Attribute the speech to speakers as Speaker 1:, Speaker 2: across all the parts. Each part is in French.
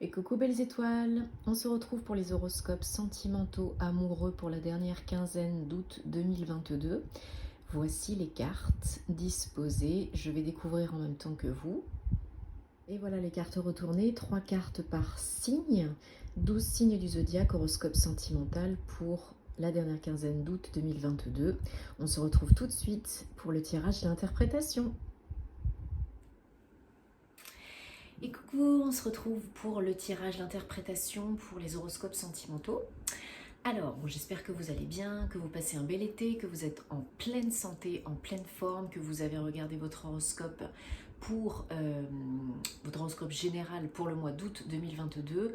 Speaker 1: Et coucou belles étoiles, on se retrouve pour les horoscopes sentimentaux amoureux pour la dernière quinzaine d'août 2022. Voici les cartes disposées, je vais découvrir en même temps que vous. Et voilà les cartes retournées, 3 cartes par signe, 12 signes du zodiaque, horoscope sentimental pour la dernière quinzaine d'août 2022. On se retrouve tout de suite pour le tirage et l'interprétation. Et coucou, on se retrouve pour le tirage d'interprétation pour les horoscopes sentimentaux. Alors, bon, j'espère que vous allez bien, que vous passez un bel été, que vous êtes en pleine santé, en pleine forme, que vous avez regardé votre horoscope pour votre horoscope général pour le mois d'août 2022.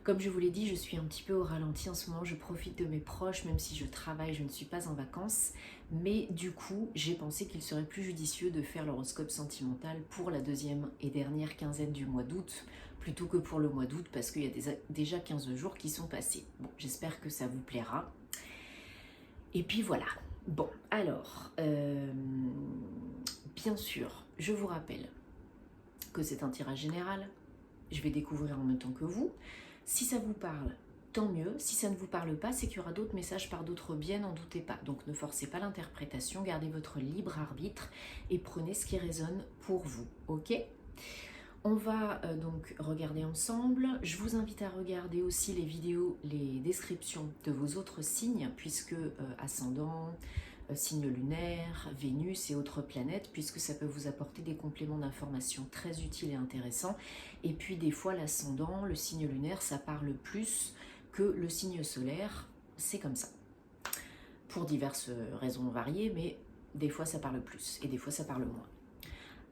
Speaker 1: Comme je vous l'ai dit, je suis un petit peu au ralenti en ce moment, je profite de mes proches, même si je travaille, je ne suis pas en vacances. Mais du coup, j'ai pensé qu'il serait plus judicieux de faire l'horoscope sentimental pour la deuxième et dernière quinzaine du mois d'août, plutôt que pour le mois d'août, parce qu'il y a déjà 15 jours qui sont passés. Bon, j'espère que ça vous plaira. Et puis voilà. Bon, alors, bien sûr, je vous rappelle que c'est un tirage général. Je vais découvrir en même temps que vous. Si ça vous parle, tant mieux. Si ça ne vous parle pas, c'est qu'il y aura d'autres messages par d'autres biais, n'en doutez pas. Donc ne forcez pas l'interprétation, gardez votre libre arbitre et prenez ce qui résonne pour vous, ok ? On va donc regarder ensemble. Je vous invite à regarder aussi les vidéos, les descriptions de vos autres signes, puisque ascendant, signe lunaire, Vénus et autres planètes, puisque ça peut vous apporter des compléments d'informations très utiles et intéressants. Et puis des fois l'ascendant, le signe lunaire, ça parle plus que le signe solaire, c'est comme ça. Pour diverses raisons variées, mais des fois ça parle plus et des fois ça parle moins.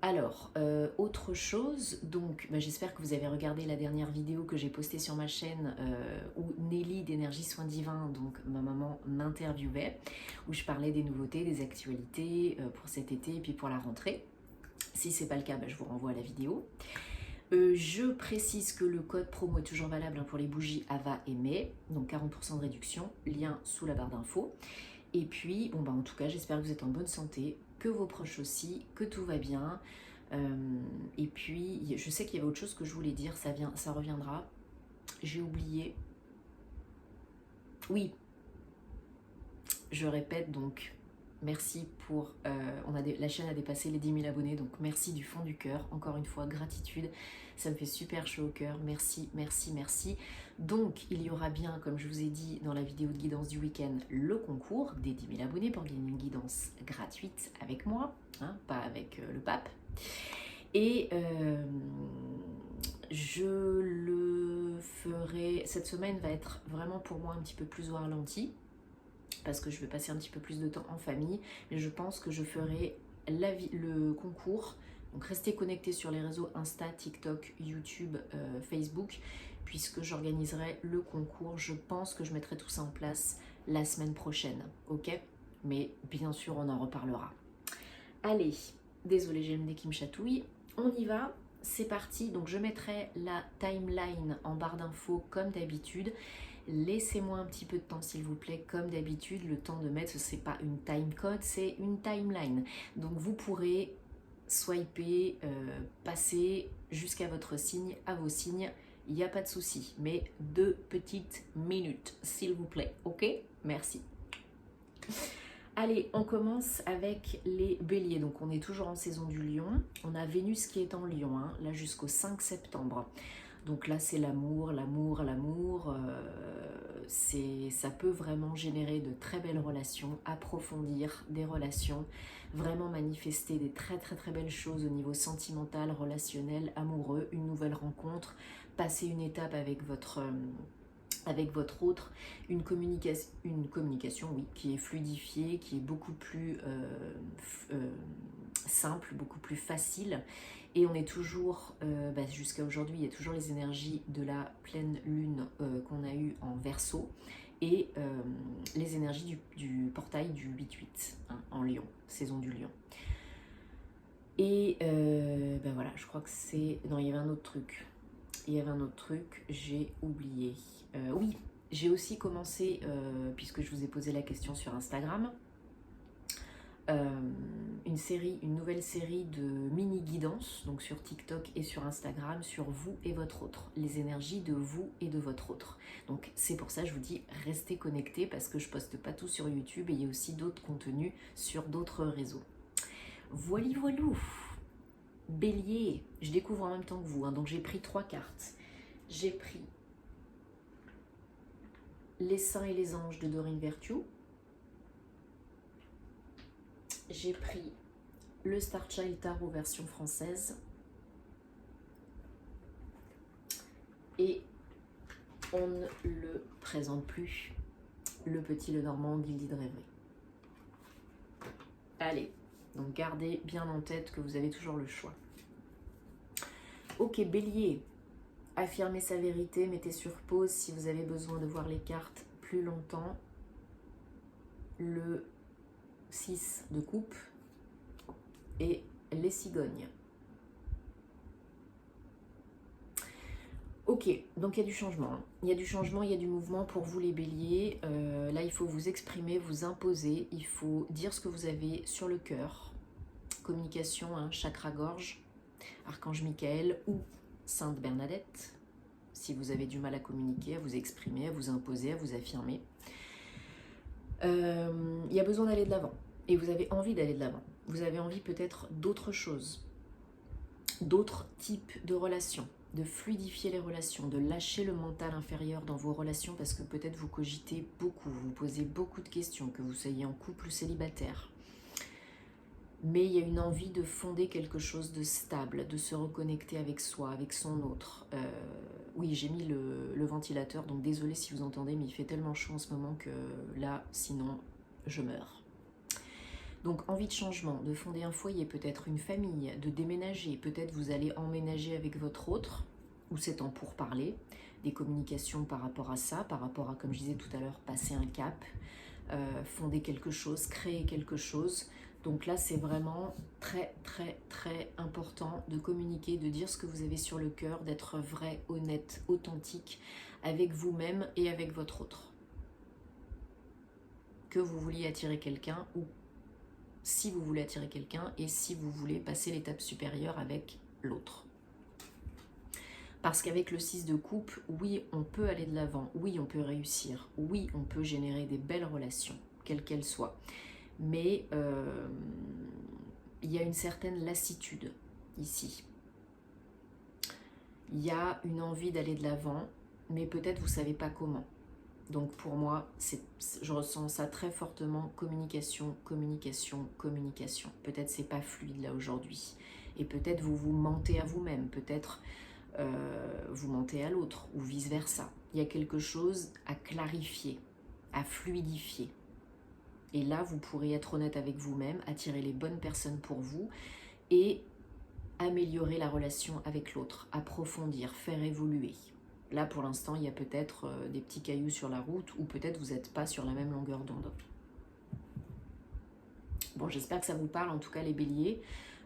Speaker 1: Alors, autre chose, donc j'espère que vous avez regardé la dernière vidéo que j'ai postée sur ma chaîne où Nelly d'Énergie Soins Divins, donc ma maman, m'interviewait, où je parlais des nouveautés, des actualités pour cet été et puis pour la rentrée. Si ce n'est pas le cas, je vous renvoie à la vidéo. Je précise que le code promo est toujours valable pour les bougies Ava et May, donc 40% de réduction, lien sous la barre d'infos. Et puis, en tout cas, j'espère que vous êtes en bonne santé, que vos proches aussi, que tout va bien. Et puis, je sais qu'il y avait autre chose que je voulais dire, ça reviendra. J'ai oublié. Oui, je répète donc, merci pour... la chaîne a dépassé les 10 000 abonnés, donc merci du fond du cœur. Encore une fois, gratitude, ça me fait super chaud au cœur. Merci, merci, merci. Donc, il y aura bien, comme je vous ai dit dans la vidéo de guidance du week-end, le concours des 10 000 abonnés pour gagner une guidance gratuite avec moi, hein, pas avec le pape. Et je le ferai... Cette semaine va être vraiment pour moi un petit peu plus au ralenti, parce que je vais passer un petit peu plus de temps en famille, mais je pense que je ferai le concours. Donc restez connectés sur les réseaux Insta, TikTok, YouTube, Facebook, puisque j'organiserai le concours. Je pense que je mettrai tout ça en place la semaine prochaine, ok ? Mais bien sûr, on en reparlera. Allez, désolée, j'ai le nez qui me chatouille. On y va, c'est parti. Donc je mettrai la timeline en barre d'infos comme d'habitude. Laissez-moi un petit peu de temps s'il vous plaît, comme d'habitude. Le temps de mettre, ce n'est pas une timecode, c'est une timeline. Donc vous pourrez swiper, passer jusqu'à votre signe, à vos signes, il n'y a pas de souci. Mais 2 petites minutes s'il vous plaît, ok ? Merci. Allez, on commence avec les béliers. Donc on est toujours en saison du lion. On a Vénus qui est en lion, hein, là jusqu'au 5 septembre. Donc là, c'est l'amour, l'amour, l'amour. Ça peut vraiment générer de très belles relations, approfondir des relations, vraiment manifester des très très très belles choses au niveau sentimental, relationnel, amoureux, une nouvelle rencontre, passer une étape avec votre autre, une communication oui, qui est fluidifiée, qui est beaucoup plus simple, beaucoup plus facile. Et on est toujours, jusqu'à aujourd'hui, il y a toujours les énergies de la pleine lune qu'on a eue en Verseau et les énergies du portail du 8-8 hein, en Lion, saison du Lion. Et voilà, je crois que c'est... Non, il y avait un autre truc. J'ai oublié. Oui, j'ai aussi commencé, puisque je vous ai posé la question sur Instagram, une nouvelle série de mini-guidances, donc sur TikTok et sur Instagram, sur vous et votre autre, les énergies de vous et de votre autre. Donc c'est pour ça que je vous dis, restez connectés parce que je poste pas tout sur YouTube et il y a aussi d'autres contenus sur d'autres réseaux. Voili voilou. Bélier, je découvre en même temps que vous, hein, donc j'ai pris 3 cartes. J'ai pris les saints et les anges de Dorine Virtue. J'ai pris le Star Child Tarot version française. Et on ne le présente plus, le petit Lenormand Gilded Rêverie. Allez, donc gardez bien en tête que vous avez toujours le choix. Ok, Bélier, affirmez sa vérité, mettez sur pause si vous avez besoin de voir les cartes plus longtemps. Le 6 de coupe et les cigognes. Ok, donc il y a du changement. Il y a du changement, il y a du mouvement pour vous les béliers. Là, il faut vous exprimer, vous imposer. Il faut dire ce que vous avez sur le cœur. Communication, hein, chakra-gorge, Archange Michael ou Sainte Bernadette. Si vous avez du mal à communiquer, à vous exprimer, à vous imposer, à vous affirmer. Il y a besoin d'aller de l'avant. Et vous avez envie d'aller de l'avant. Vous avez envie peut-être d'autres choses. D'autres types de relations. De fluidifier les relations, de lâcher le mental inférieur dans vos relations parce que peut-être vous cogitez beaucoup, vous posez beaucoup de questions, que vous soyez en couple ou célibataire. Mais il y a une envie de fonder quelque chose de stable, de se reconnecter avec soi, avec son autre. Oui, j'ai mis le ventilateur, donc désolé si vous entendez, mais il fait tellement chaud en ce moment que là, sinon, je meurs. Donc envie de changement, de fonder un foyer, peut-être une famille, de déménager, peut-être vous allez emménager avec votre autre, ou c'est en pourparler, des communications par rapport à ça, par rapport à, comme je disais tout à l'heure, passer un cap, fonder quelque chose, créer quelque chose. Donc là c'est vraiment très très très important de communiquer, de dire ce que vous avez sur le cœur, d'être vrai, honnête, authentique avec vous-même et avec votre autre. Que vous vouliez attirer quelqu'un ou si vous voulez attirer quelqu'un et si vous voulez passer l'étape supérieure avec l'autre. Parce qu'avec le 6 de coupe, oui, on peut aller de l'avant, oui, on peut réussir, oui, on peut générer des belles relations, quelles qu'elles soient. Mais il y a une certaine lassitude ici. Il y a une envie d'aller de l'avant, mais peut-être vous ne savez pas comment. Donc pour moi, je ressens ça très fortement, communication, communication, communication. Peut-être c'est pas fluide là aujourd'hui. Et peut-être vous vous mentez à vous-même, peut-être vous mentez à l'autre ou vice-versa. Il y a quelque chose à clarifier, à fluidifier. Et là, vous pourrez être honnête avec vous-même, attirer les bonnes personnes pour vous et améliorer la relation avec l'autre, approfondir, faire évoluer. Là, pour l'instant, il y a peut-être des petits cailloux sur la route ou peut-être vous n'êtes pas sur la même longueur d'onde. Bon, j'espère que ça vous parle, en tout cas les béliers.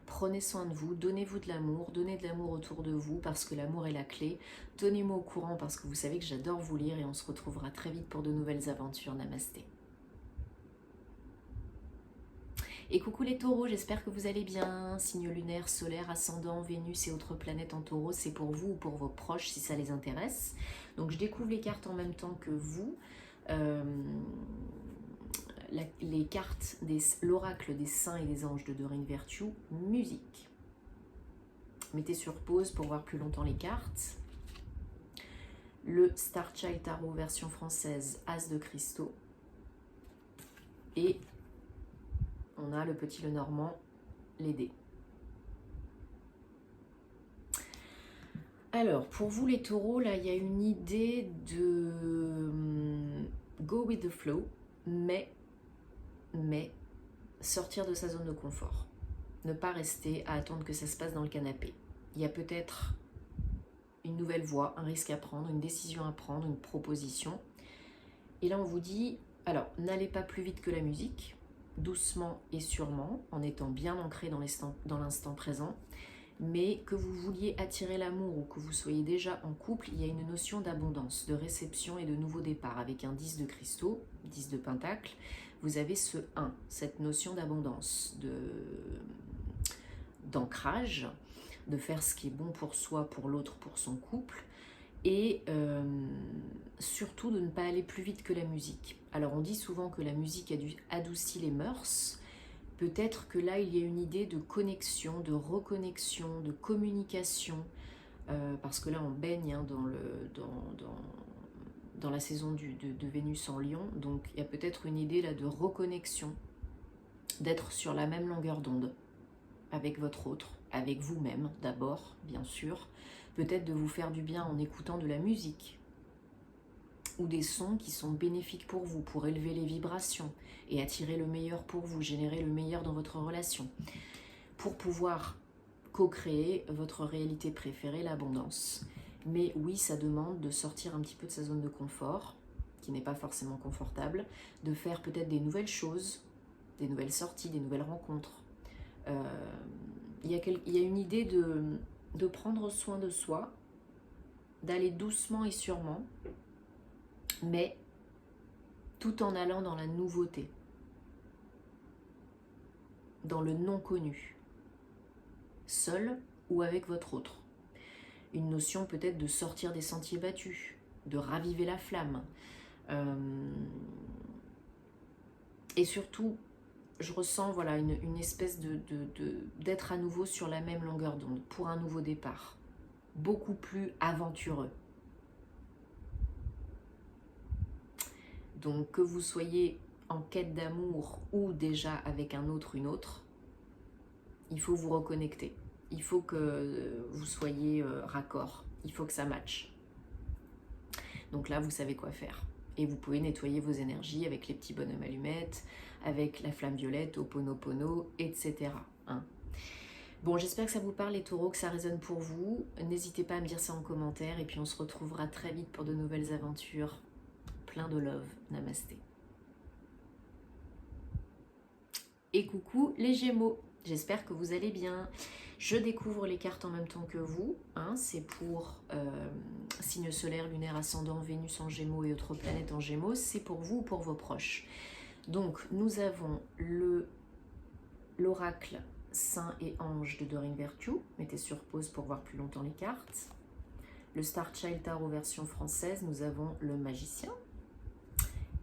Speaker 1: Prenez soin de vous, donnez-vous de l'amour, donnez de l'amour autour de vous parce que l'amour est la clé. Tenez-moi au courant parce que vous savez que j'adore vous lire et on se retrouvera très vite pour de nouvelles aventures. Namasté. Et coucou les taureaux, j'espère que vous allez bien. Signe lunaire, solaire, ascendant, Vénus et autres planètes en taureau, c'est pour vous ou pour vos proches si ça les intéresse. Donc je découvre les cartes en même temps que vous. Les cartes, l'oracle des saints et des anges de Dorine Virtue, musique. Mettez sur pause pour voir plus longtemps les cartes. Le Star Child Tarot version française, As de cristaux. Et on a le petit Lenormand, les dés. Alors, pour vous les taureaux, là, il y a une idée de go with the flow, mais sortir de sa zone de confort. Ne pas rester à attendre que ça se passe dans le canapé. Il y a peut-être une nouvelle voie, un risque à prendre, une décision à prendre, une proposition. Et là, on vous dit, alors, n'allez pas plus vite que la musique, doucement et sûrement, en étant bien ancré dans l'instant présent, mais que vous vouliez attirer l'amour ou que vous soyez déjà en couple, il y a une notion d'abondance, de réception et de nouveau départ, avec un 10 de cristaux, 10 de pentacle. vous avez ce 1, cette notion d'abondance, d'ancrage, de faire ce qui est bon pour soi, pour l'autre, pour son couple, et surtout de ne pas aller plus vite que la musique. Alors on dit souvent que la musique adoucit les mœurs. Peut-être que là il y a une idée de connexion, de reconnexion, de communication, parce que là on baigne hein, dans la saison de Vénus en Lion, donc il y a peut-être une idée là de reconnexion, d'être sur la même longueur d'onde avec votre autre, avec vous-même d'abord, bien sûr, peut-être de vous faire du bien en écoutant de la musique ou des sons qui sont bénéfiques pour vous, pour élever les vibrations et attirer le meilleur pour vous, générer le meilleur dans votre relation, pour pouvoir co-créer votre réalité préférée, l'abondance. Mais oui, ça demande de sortir un petit peu de sa zone de confort, qui n'est pas forcément confortable, de faire peut-être des nouvelles choses, des nouvelles sorties, des nouvelles rencontres. Il y a une idée de prendre soin de soi, d'aller doucement et sûrement, mais tout en allant dans la nouveauté, dans le non-connu, seul ou avec votre autre. Une notion peut-être de sortir des sentiers battus, de raviver la flamme. Et surtout, je ressens voilà, une espèce d'être à nouveau sur la même longueur d'onde pour un nouveau départ, beaucoup plus aventureux. Donc que vous soyez en quête d'amour ou déjà avec un autre, une autre, il faut vous reconnecter. Il faut que vous soyez raccord, il faut que ça matche. Donc là, vous savez quoi faire. Et vous pouvez nettoyer vos énergies avec les petits bonhommes allumettes, avec la flamme violette, Ho'oponopono, etc. Hein. Bon, j'espère que ça vous parle les taureaux, que ça résonne pour vous. N'hésitez pas à me dire ça en commentaire et puis on se retrouvera très vite pour de nouvelles aventures. Plein de love. Namasté. Et coucou les Gémeaux, j'espère que vous allez bien. Je découvre les cartes en même temps que vous, hein, c'est pour signe solaire, lunaire, ascendant, Vénus en Gémeaux et autres planètes en Gémeaux, c'est pour vous ou pour vos proches. Donc nous avons l'oracle Saint et Ange de Doreen Virtue, mettez sur pause pour voir plus longtemps les cartes. Le Star Child Tarot version française, nous avons le Magicien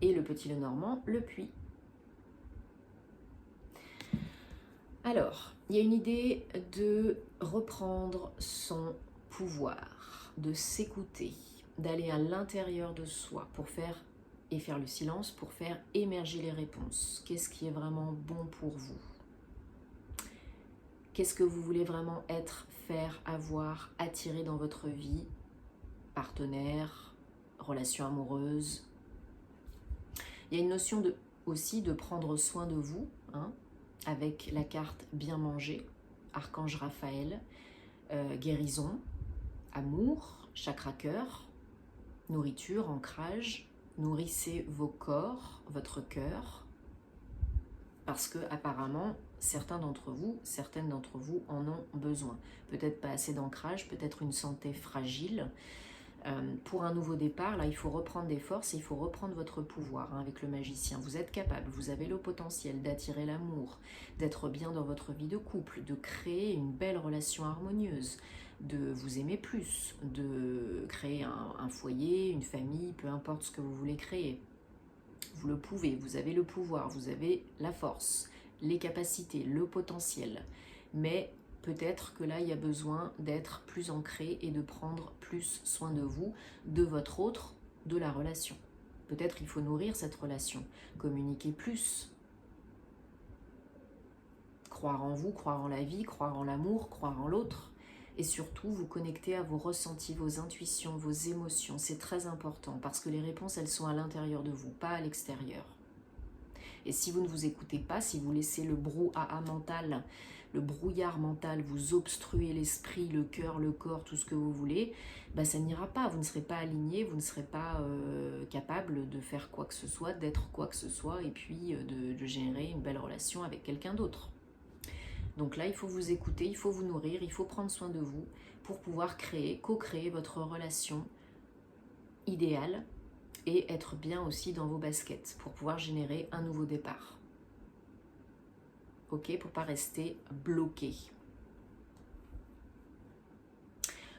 Speaker 1: et le Petit Lenormand, le Puits. Alors, il y a une idée de reprendre son pouvoir, de s'écouter, d'aller à l'intérieur de soi pour faire le silence, pour faire émerger les réponses. Qu'est-ce qui est vraiment bon pour vous? Qu'est-ce que vous voulez vraiment être, faire, avoir, attirer dans votre vie? Partenaire, relation amoureuse. Il y a une notion aussi de prendre soin de vous, hein, avec la carte bien manger, Archange Raphaël, guérison, amour, chakra cœur, nourriture, ancrage, nourrissez vos corps, votre cœur, parce que apparemment certaines d'entre vous en ont besoin. Peut-être pas assez d'ancrage, peut-être une santé fragile. Pour un nouveau départ, là il faut reprendre des forces et il faut reprendre votre pouvoir hein, avec le Magicien. Vous êtes capable, vous avez le potentiel d'attirer l'amour, d'être bien dans votre vie de couple, de créer une belle relation harmonieuse, de vous aimer plus, de créer un foyer, une famille, peu importe ce que vous voulez créer. Vous le pouvez, vous avez le pouvoir, vous avez la force, les capacités, le potentiel. Mais peut-être que là, il y a besoin d'être plus ancré et de prendre plus soin de vous, de votre autre, de la relation. Peut-être il faut nourrir cette relation, communiquer plus, croire en vous, croire en la vie, croire en l'amour, croire en l'autre. Et surtout, vous connecter à vos ressentis, vos intuitions, vos émotions. C'est très important parce que les réponses, elles sont à l'intérieur de vous, pas à l'extérieur. Et si vous ne vous écoutez pas, si vous laissez le brouhaha mental, le brouillard mental vous obstruer l'esprit, le cœur, le corps, tout ce que vous voulez, bah ça n'ira pas. Vous ne serez pas aligné, vous ne serez pas capable de faire quoi que ce soit, d'être quoi que ce soit et puis de générer une belle relation avec quelqu'un d'autre. Donc là, il faut vous écouter, il faut vous nourrir, il faut prendre soin de vous pour pouvoir créer, co-créer votre relation idéale et être bien aussi dans vos baskets pour pouvoir générer un nouveau départ. Ok, pour pas rester bloqué.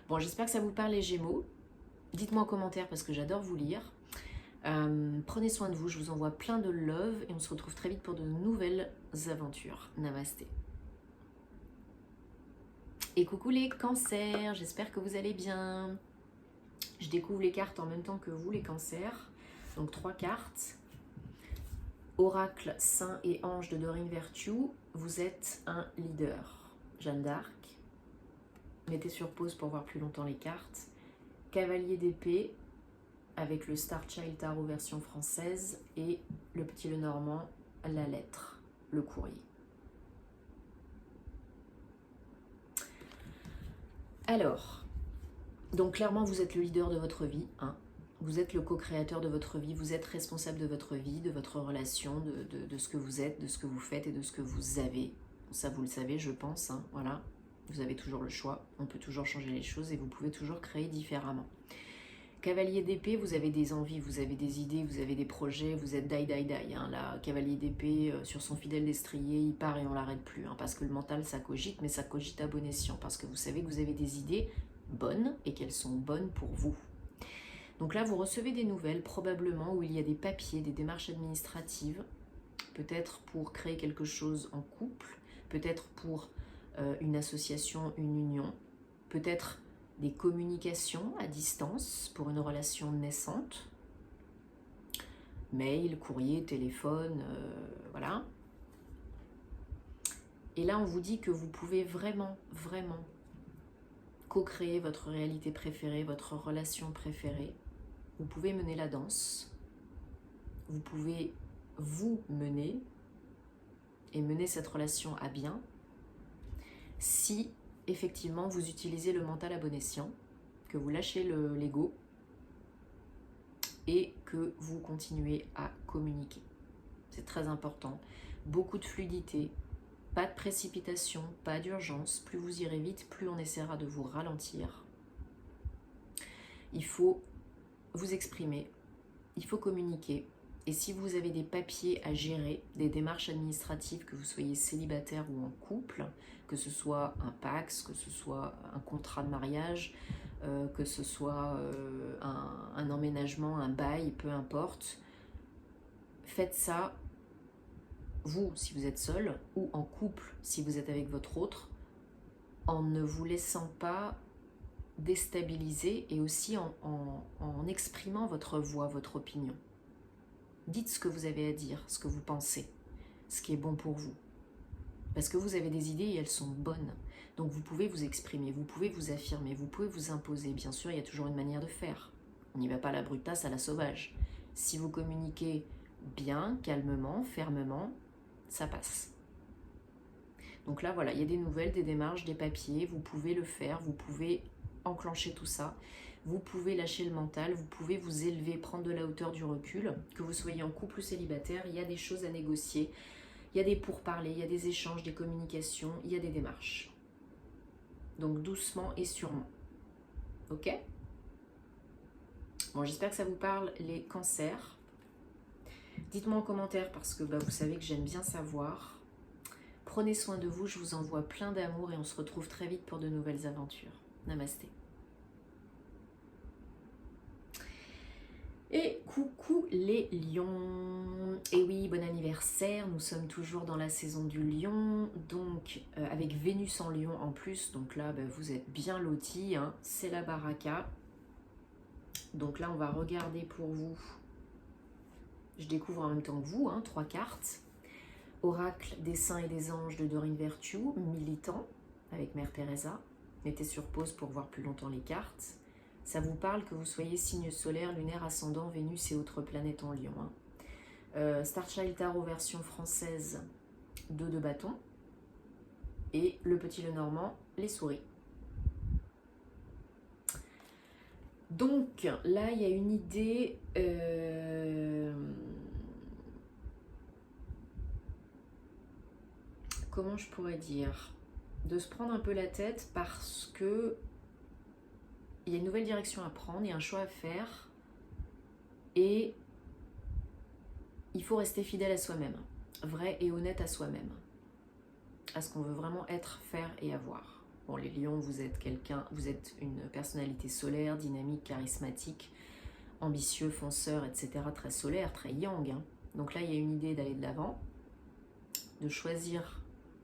Speaker 1: Bon, j'espère que ça vous parle les Gémeaux. Dites-moi en commentaire parce que j'adore vous lire. Prenez soin de vous, je vous envoie plein de love et on se retrouve très vite pour de nouvelles aventures. Namasté. Et coucou les cancers, j'espère que vous allez bien. Je découvre les cartes en même temps que vous les cancers. Donc 3 cartes. Oracle, Saint et Ange de Dorine Virtue, vous êtes un leader. Jeanne d'Arc. Mettez sur pause pour voir plus longtemps les cartes. Cavalier d'épée avec le Star Child Tarot version française et le petit Lenormand, la lettre, le courrier. Alors, donc clairement vous êtes le leader de votre vie, hein. Vous êtes le co-créateur de votre vie, vous êtes responsable de votre vie, de votre relation, de ce que vous êtes, de ce que vous faites et de ce que vous avez. Ça vous le savez je pense, hein, voilà. Vous avez toujours le choix, on peut toujours changer les choses et vous pouvez toujours créer différemment. Cavalier d'épée, vous avez des envies, vous avez des idées, vous avez des projets, vous êtes die. Hein. Là, cavalier d'épée, sur son fidèle destrier, il part et on l'arrête plus. Hein, parce que le mental, ça cogite, mais ça cogite à bon escient. Parce que vous savez que vous avez des idées bonnes et qu'elles sont bonnes pour vous. Donc là, vous recevez des nouvelles, probablement, où il y a des papiers, des démarches administratives, peut-être pour créer quelque chose en couple, peut-être pour une association, une union, peut-être des communications à distance pour une relation naissante, mail, courrier, téléphone, voilà. Et là, on vous dit que vous pouvez vraiment co-créer votre réalité préférée, votre relation préférée. Vous pouvez mener la danse, vous pouvez vous mener et mener cette relation à bien si effectivement vous utilisez le mental à bon escient, que vous lâchez l'ego et que vous continuez à communiquer. C'est très important. Beaucoup de fluidité, pas de précipitation, pas d'urgence. Plus vous irez vite, plus on essaiera de vous ralentir. Il faut vous exprimer, il faut communiquer. Et si vous avez des papiers à gérer, des démarches administratives, que vous soyez célibataire ou en couple, que ce soit un PACS, que ce soit un contrat de mariage, que ce soit un emménagement, un bail, peu importe, faites ça, vous, si vous êtes seul, ou en couple, si vous êtes avec votre autre, en ne vous laissant pas déstabiliser et aussi en exprimant votre voix, votre opinion. Dites ce que vous avez à dire, ce que vous pensez, ce qui est bon pour vous. Parce que vous avez des idées et elles sont bonnes. Donc vous pouvez vous exprimer, vous pouvez vous affirmer, vous pouvez vous imposer. Bien sûr, il y a toujours une manière de faire. On n'y va pas à la brutasse, à la sauvage. Si vous communiquez bien, calmement, fermement, ça passe. Donc là, voilà, il y a des nouvelles, des démarches, des papiers. Vous pouvez le faire, vous pouvez enclencher tout ça. Vous pouvez lâcher le mental, vous pouvez vous élever, prendre de la hauteur, du recul. Que vous soyez en couple ou célibataire, il y a des choses à négocier. Il y a des pourparlers, il y a des échanges, des communications, il y a des démarches. Donc doucement et sûrement. Ok ? Bon, j'espère que ça vous parle, les cancers. Dites-moi en commentaire parce que vous savez que j'aime bien savoir. Prenez soin de vous, je vous envoie plein d'amour et on se retrouve très vite pour de nouvelles aventures. Namasté. Et coucou les lions. Et oui, bon anniversaire, nous sommes toujours dans la saison du lion, donc avec Vénus en lion en plus, donc là vous êtes bien lotis, hein, c'est la baraka. Donc là on va regarder pour vous, je découvre en même temps que vous, 3 cartes. Oracle des saints et des anges de Dorine Virtue, militant, avec Mère Teresa. Mettez sur pause pour voir plus longtemps les cartes. Ça vous parle que vous soyez signe solaire, lunaire, ascendant, Vénus et autres planètes en lion. Star Child Tarot version française, 2 de bâton. Et le petit Lenormand, les souris. Donc là, il y a une idée... comment je pourrais dire, de se prendre un peu la tête parce que il y a une nouvelle direction à prendre, il y a un choix à faire Et il faut rester fidèle à soi-même, vrai et honnête à soi-même, à ce qu'on veut vraiment être, faire et avoir. Bon, les lions, vous êtes une personnalité solaire, dynamique, charismatique, ambitieux, fonceur, etc. Très solaire, très yang. Hein. Donc là, il y a une idée d'aller de l'avant, de choisir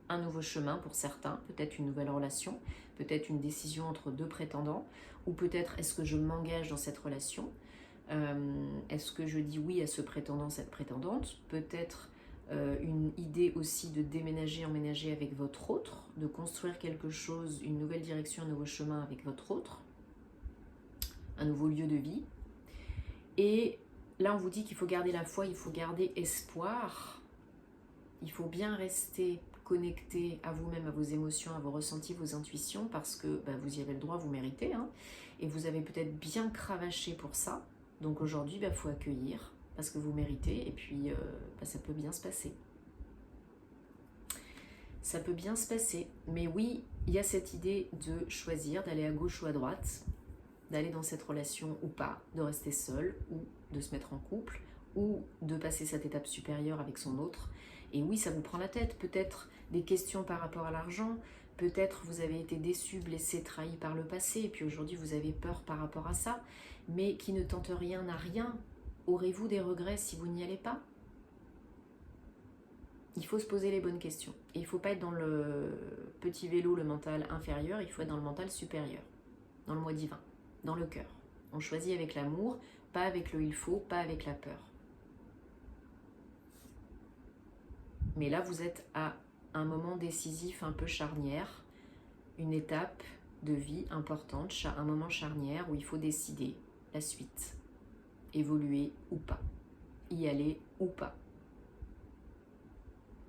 Speaker 1: un nouveau chemin pour certains, peut-être une nouvelle relation, peut-être une décision entre deux prétendants, ou peut-être est-ce que je m'engage dans cette relation, est-ce que je dis oui à ce prétendant, cette prétendante, peut-être une idée aussi de déménager, emménager avec votre autre, de construire quelque chose, une nouvelle direction, un nouveau chemin avec votre autre, un nouveau lieu de vie. Et là, on vous dit qu'il faut garder la foi, il faut garder espoir, il faut bien rester connecté à vous-même, à vos émotions, à vos ressentis, vos intuitions, parce que vous y avez le droit, vous méritez, hein, et vous avez peut-être bien cravaché pour ça. Donc aujourd'hui, il faut accueillir, parce que vous méritez, et puis ça peut bien se passer. Ça peut bien se passer, mais oui, il y a cette idée de choisir, d'aller à gauche ou à droite, d'aller dans cette relation ou pas, de rester seul, ou de se mettre en couple, ou de passer cette étape supérieure avec son autre. Et oui, ça vous prend la tête, peut-être des questions par rapport à l'argent, peut-être vous avez été déçu, blessé, trahi par le passé, et puis aujourd'hui vous avez peur par rapport à ça, mais qui ne tente rien n'a rien. Aurez-vous des regrets si vous n'y allez pas? Il faut se poser les bonnes questions. Et il ne faut pas être dans le petit vélo, le mental inférieur, il faut être dans le mental supérieur, dans le moi divin, dans le cœur. On choisit avec l'amour, pas avec le il faut, pas avec la peur. Mais là, vous êtes à un moment décisif, un peu charnière, une étape de vie importante, un moment charnière où il faut décider la suite, évoluer ou pas, y aller ou pas.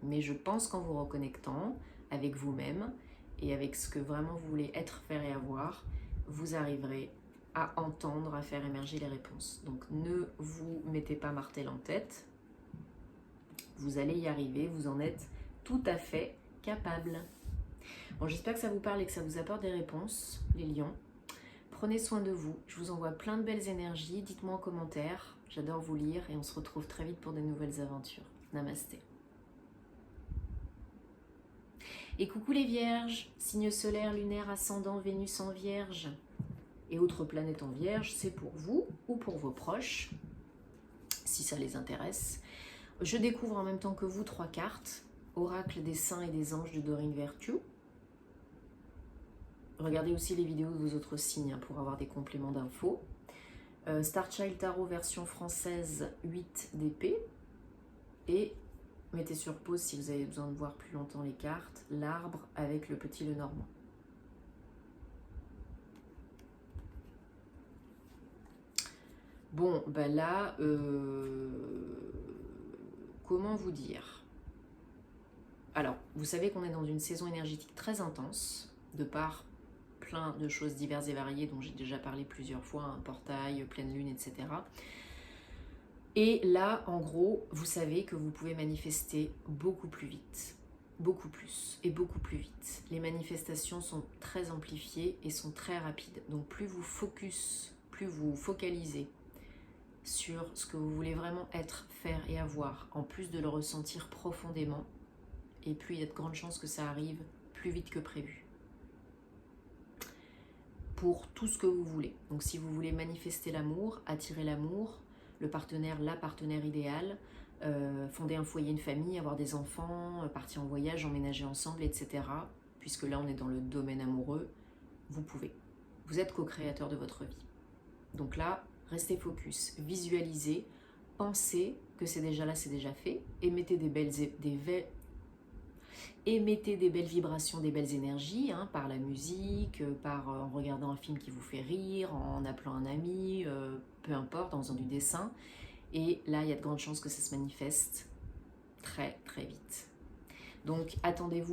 Speaker 1: Mais je pense qu'en vous reconnectant avec vous-même et avec ce que vraiment vous voulez être, faire et avoir, vous arriverez à entendre, à faire émerger les réponses. Donc ne vous mettez pas martel en tête, vous allez y arriver, vous en êtes tout à fait capable. Bon, j'espère que ça vous parle et que ça vous apporte des réponses, les lions. Prenez soin de vous, je vous envoie plein de belles énergies, dites-moi en commentaire, j'adore vous lire et on se retrouve très vite pour de nouvelles aventures. Namasté. Et coucou les vierges, signe solaire, lunaire, ascendant, Vénus en vierge et autres planètes en vierge, c'est pour vous ou pour vos proches, si ça les intéresse. Je découvre en même temps que vous 3 cartes, Oracle des saints et des anges de Doreen Virtue. Regardez aussi les vidéos de vos autres signes pour avoir des compléments d'infos. Starchild Tarot version française 8 d'épée. Et mettez sur pause si vous avez besoin de voir plus longtemps les cartes, l'arbre avec le petit Lenormand. Bon, là, comment vous dire? Alors, vous savez qu'on est dans une saison énergétique très intense, de par plein de choses diverses et variées dont j'ai déjà parlé plusieurs fois, un portail, pleine lune, etc. Et là, en gros, vous savez que vous pouvez manifester beaucoup plus vite, beaucoup plus et beaucoup plus vite. Les manifestations sont très amplifiées et sont très rapides. Donc plus vous focalisez sur ce que vous voulez vraiment être, faire et avoir, en plus de le ressentir profondément, et plus il y a de grandes chances que ça arrive plus vite que prévu. Pour tout ce que vous voulez. Donc si vous voulez manifester l'amour, attirer l'amour, le partenaire, la partenaire idéale, fonder un foyer, une famille, avoir des enfants, partir en voyage, emménager ensemble, etc. Puisque là on est dans le domaine amoureux, vous pouvez. Vous êtes co-créateur de votre vie. Donc là, restez focus, visualisez, pensez que c'est déjà là, c'est déjà fait, émettez des belles vibrations, des belles énergies, hein, par la musique, en regardant un film qui vous fait rire, en appelant un ami, peu importe, en faisant du dessin. Et là, il y a de grandes chances que ça se manifeste très très vite. Donc attendez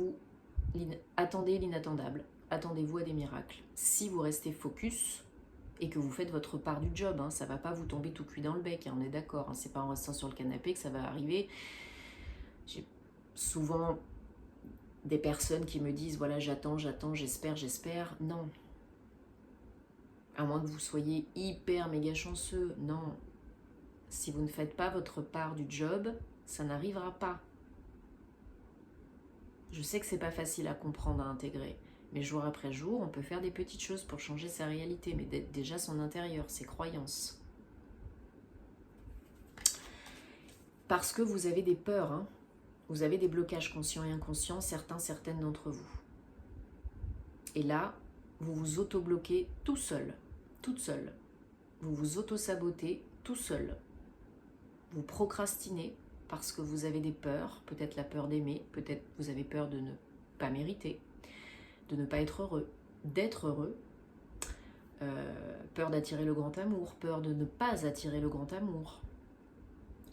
Speaker 1: l'inattendable, attendez-vous à des miracles. Si vous restez focus et que vous faites votre part du job, hein, ça ne va pas vous tomber tout cuit dans le bec, hein, on est d'accord, hein, c'est pas en restant sur le canapé que ça va arriver. J'ai souvent des personnes qui me disent voilà, j'attends, j'espère. Non. À moins que vous soyez hyper méga chanceux, non. Si vous ne faites pas votre part du job, ça n'arrivera pas. Je sais que c'est pas facile à comprendre, à intégrer, mais jour après jour, on peut faire des petites choses pour changer sa réalité, mais déjà son intérieur, ses croyances. Parce que vous avez des peurs, hein. Vous avez des blocages conscients et inconscients, certaines d'entre vous. Et là, vous vous auto-bloquez tout seul, toute seule. Vous vous auto-sabotez tout seul. Vous procrastinez parce que vous avez des peurs, peut-être la peur d'aimer, peut-être vous avez peur de ne pas mériter, de ne pas être heureux, d'être heureux, peur d'attirer le grand amour, peur de ne pas attirer le grand amour.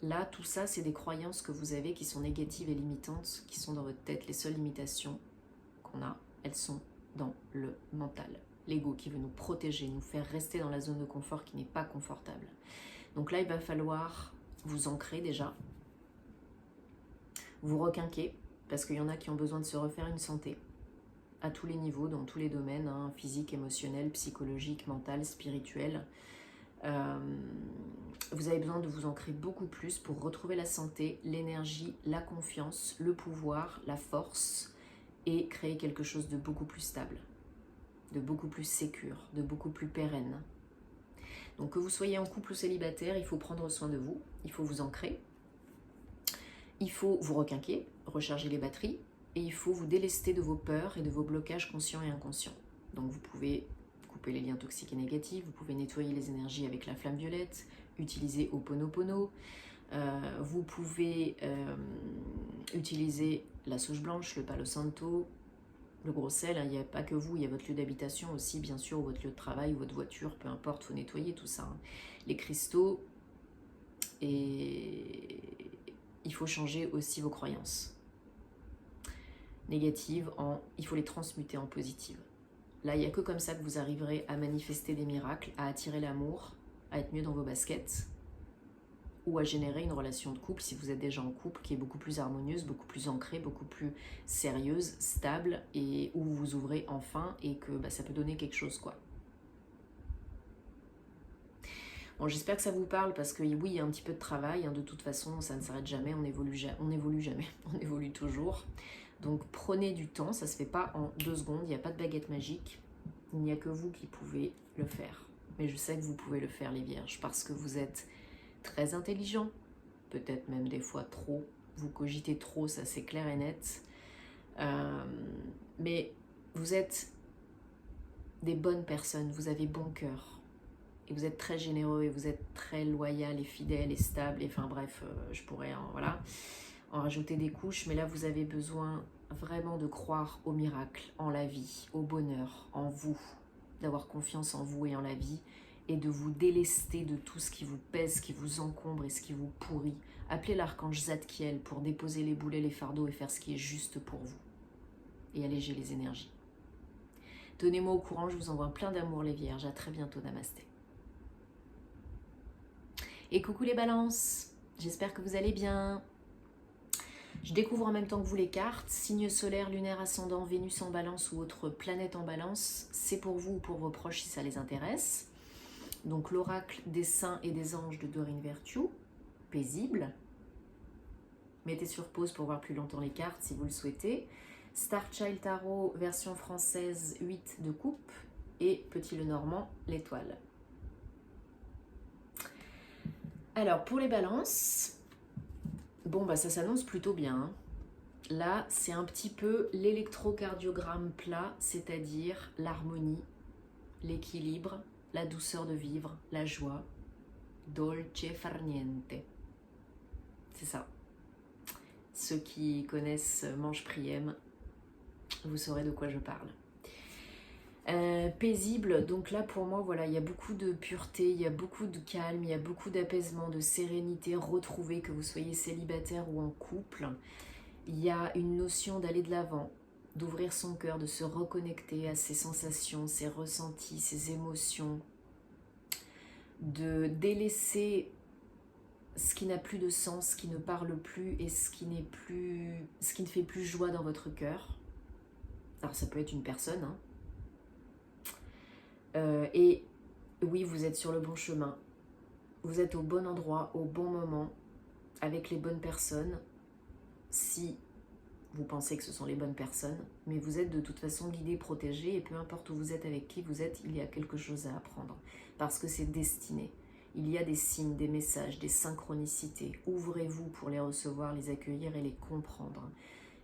Speaker 1: Là, tout ça, c'est des croyances que vous avez qui sont négatives et limitantes, qui sont dans votre tête. Les seules limitations qu'on a, elles sont dans le mental. L'ego qui veut nous protéger, nous faire rester dans la zone de confort qui n'est pas confortable. Donc là, il va falloir vous ancrer déjà, vous requinquer, parce qu'il y en a qui ont besoin de se refaire une santé, à tous les niveaux, dans tous les domaines, hein, physique, émotionnel, psychologique, mental, spirituel. Vous avez besoin de vous ancrer beaucoup plus pour retrouver la santé, l'énergie, la confiance, le pouvoir, la force et créer quelque chose de beaucoup plus stable, de beaucoup plus sécure, de beaucoup plus pérenne. Donc que vous soyez en couple ou célibataire, il faut prendre soin de vous, il faut vous ancrer, il faut vous requinquer, recharger les batteries et il faut vous délester de vos peurs et de vos blocages conscients et inconscients. Donc vous pouvez couper les liens toxiques et négatifs, vous pouvez nettoyer les énergies avec la flamme violette, utiliser Ho'oponopono, vous pouvez utiliser la sauge blanche, le palo santo, le gros sel, hein, il n'y a pas que vous, il y a votre lieu d'habitation aussi, bien sûr, ou votre lieu de travail, ou votre voiture, peu importe, il faut nettoyer tout ça. Hein. Les cristaux, et il faut changer aussi vos croyances négatives, il faut les transmuter en positives. Là, il n'y a que comme ça que vous arriverez à manifester des miracles, à attirer l'amour, à être mieux dans vos baskets, ou à générer une relation de couple, si vous êtes déjà en couple, qui est beaucoup plus harmonieuse, beaucoup plus ancrée, beaucoup plus sérieuse, stable, et où vous vous ouvrez enfin, et que ça peut donner quelque chose, quoi. Bon, j'espère que ça vous parle, parce que oui, il y a un petit peu de travail, hein, de toute façon, ça ne s'arrête jamais, on évolue jamais, on évolue toujours. Donc prenez du temps, ça ne se fait pas en 2 secondes, il n'y a pas de baguette magique, il n'y a que vous qui pouvez le faire. Mais je sais que vous pouvez le faire, les vierges, parce que vous êtes très intelligent, peut-être même des fois trop, vous cogitez trop, ça c'est clair et net, mais vous êtes des bonnes personnes, vous avez bon cœur, et vous êtes très généreux, et vous êtes très loyal et fidèle et stable, et enfin bref, je pourrais en rajouter des couches, mais là vous avez besoin vraiment de croire au miracle, en la vie, au bonheur, en vous, d'avoir confiance en vous et en la vie, et de vous délester de tout ce qui vous pèse, ce qui vous encombre et ce qui vous pourrit. Appelez l'archange Zadkiel pour déposer les boulets, les fardeaux et faire ce qui est juste pour vous. Et alléger les énergies. Tenez-moi au courant, je vous envoie plein d'amour les vierges. À très bientôt, namasté. Et coucou les balances, j'espère que vous allez bien. Je découvre en même temps que vous les cartes, signe solaire, lunaire, ascendant, Vénus en balance ou autre planète en balance. C'est pour vous ou pour vos proches si ça les intéresse. Donc l'oracle des saints et des anges de Doreen Virtue, paisible. Mettez sur pause pour voir plus longtemps les cartes si vous le souhaitez. Star Child Tarot, version française, 8 de coupe. Et Petit Lenormand, l'étoile. Alors pour les balances, bon ça s'annonce plutôt bien. Hein. Là c'est un petit peu l'électrocardiogramme plat, c'est-à-dire l'harmonie, l'équilibre, la douceur de vivre, la joie, dolce far niente. C'est ça. Ceux qui connaissent Mange Priem, vous saurez de quoi je parle. Paisible, donc là pour moi, voilà, il y a beaucoup de pureté, il y a beaucoup de calme, il y a beaucoup d'apaisement, de sérénité retrouvée, que vous soyez célibataire ou en couple. Il y a une notion d'aller de l'avant, d'ouvrir son cœur, de se reconnecter à ses sensations, ses ressentis, ses émotions, de délaisser ce qui n'a plus de sens, ce qui ne parle plus et ce qui ne fait plus joie dans votre cœur. Alors ça peut être une personne, hein. Et oui, vous êtes sur le bon chemin. vous êtes au bon endroit, au bon moment, avec les bonnes personnes, si vous pensez que ce sont les bonnes personnes, mais vous êtes de toute façon guidé, protégé, et peu importe où vous êtes, avec qui vous êtes, il y a quelque chose à apprendre, parce que c'est destiné. Il y a des signes, des messages, des synchronicités. Ouvrez-vous pour les recevoir, les accueillir et les comprendre.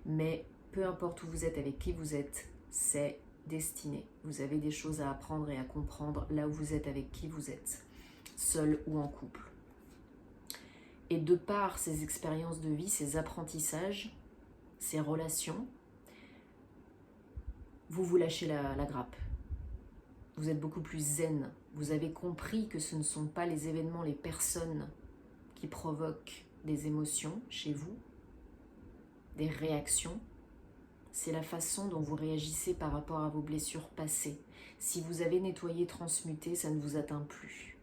Speaker 1: Mais peu importe où vous êtes, avec qui vous êtes, c'est destiné. Vous avez des choses à apprendre et à comprendre là où vous êtes, avec qui vous êtes, seul ou en couple. Et de par ces expériences de vie, ces apprentissages, ces relations, vous vous lâchez la grappe. Vous êtes beaucoup plus zen. Vous avez compris que ce ne sont pas les événements, les personnes qui provoquent des émotions chez vous, des réactions. C'est la façon dont vous réagissez par rapport à vos blessures passées. Si vous avez nettoyé, transmuté, ça ne vous atteint plus.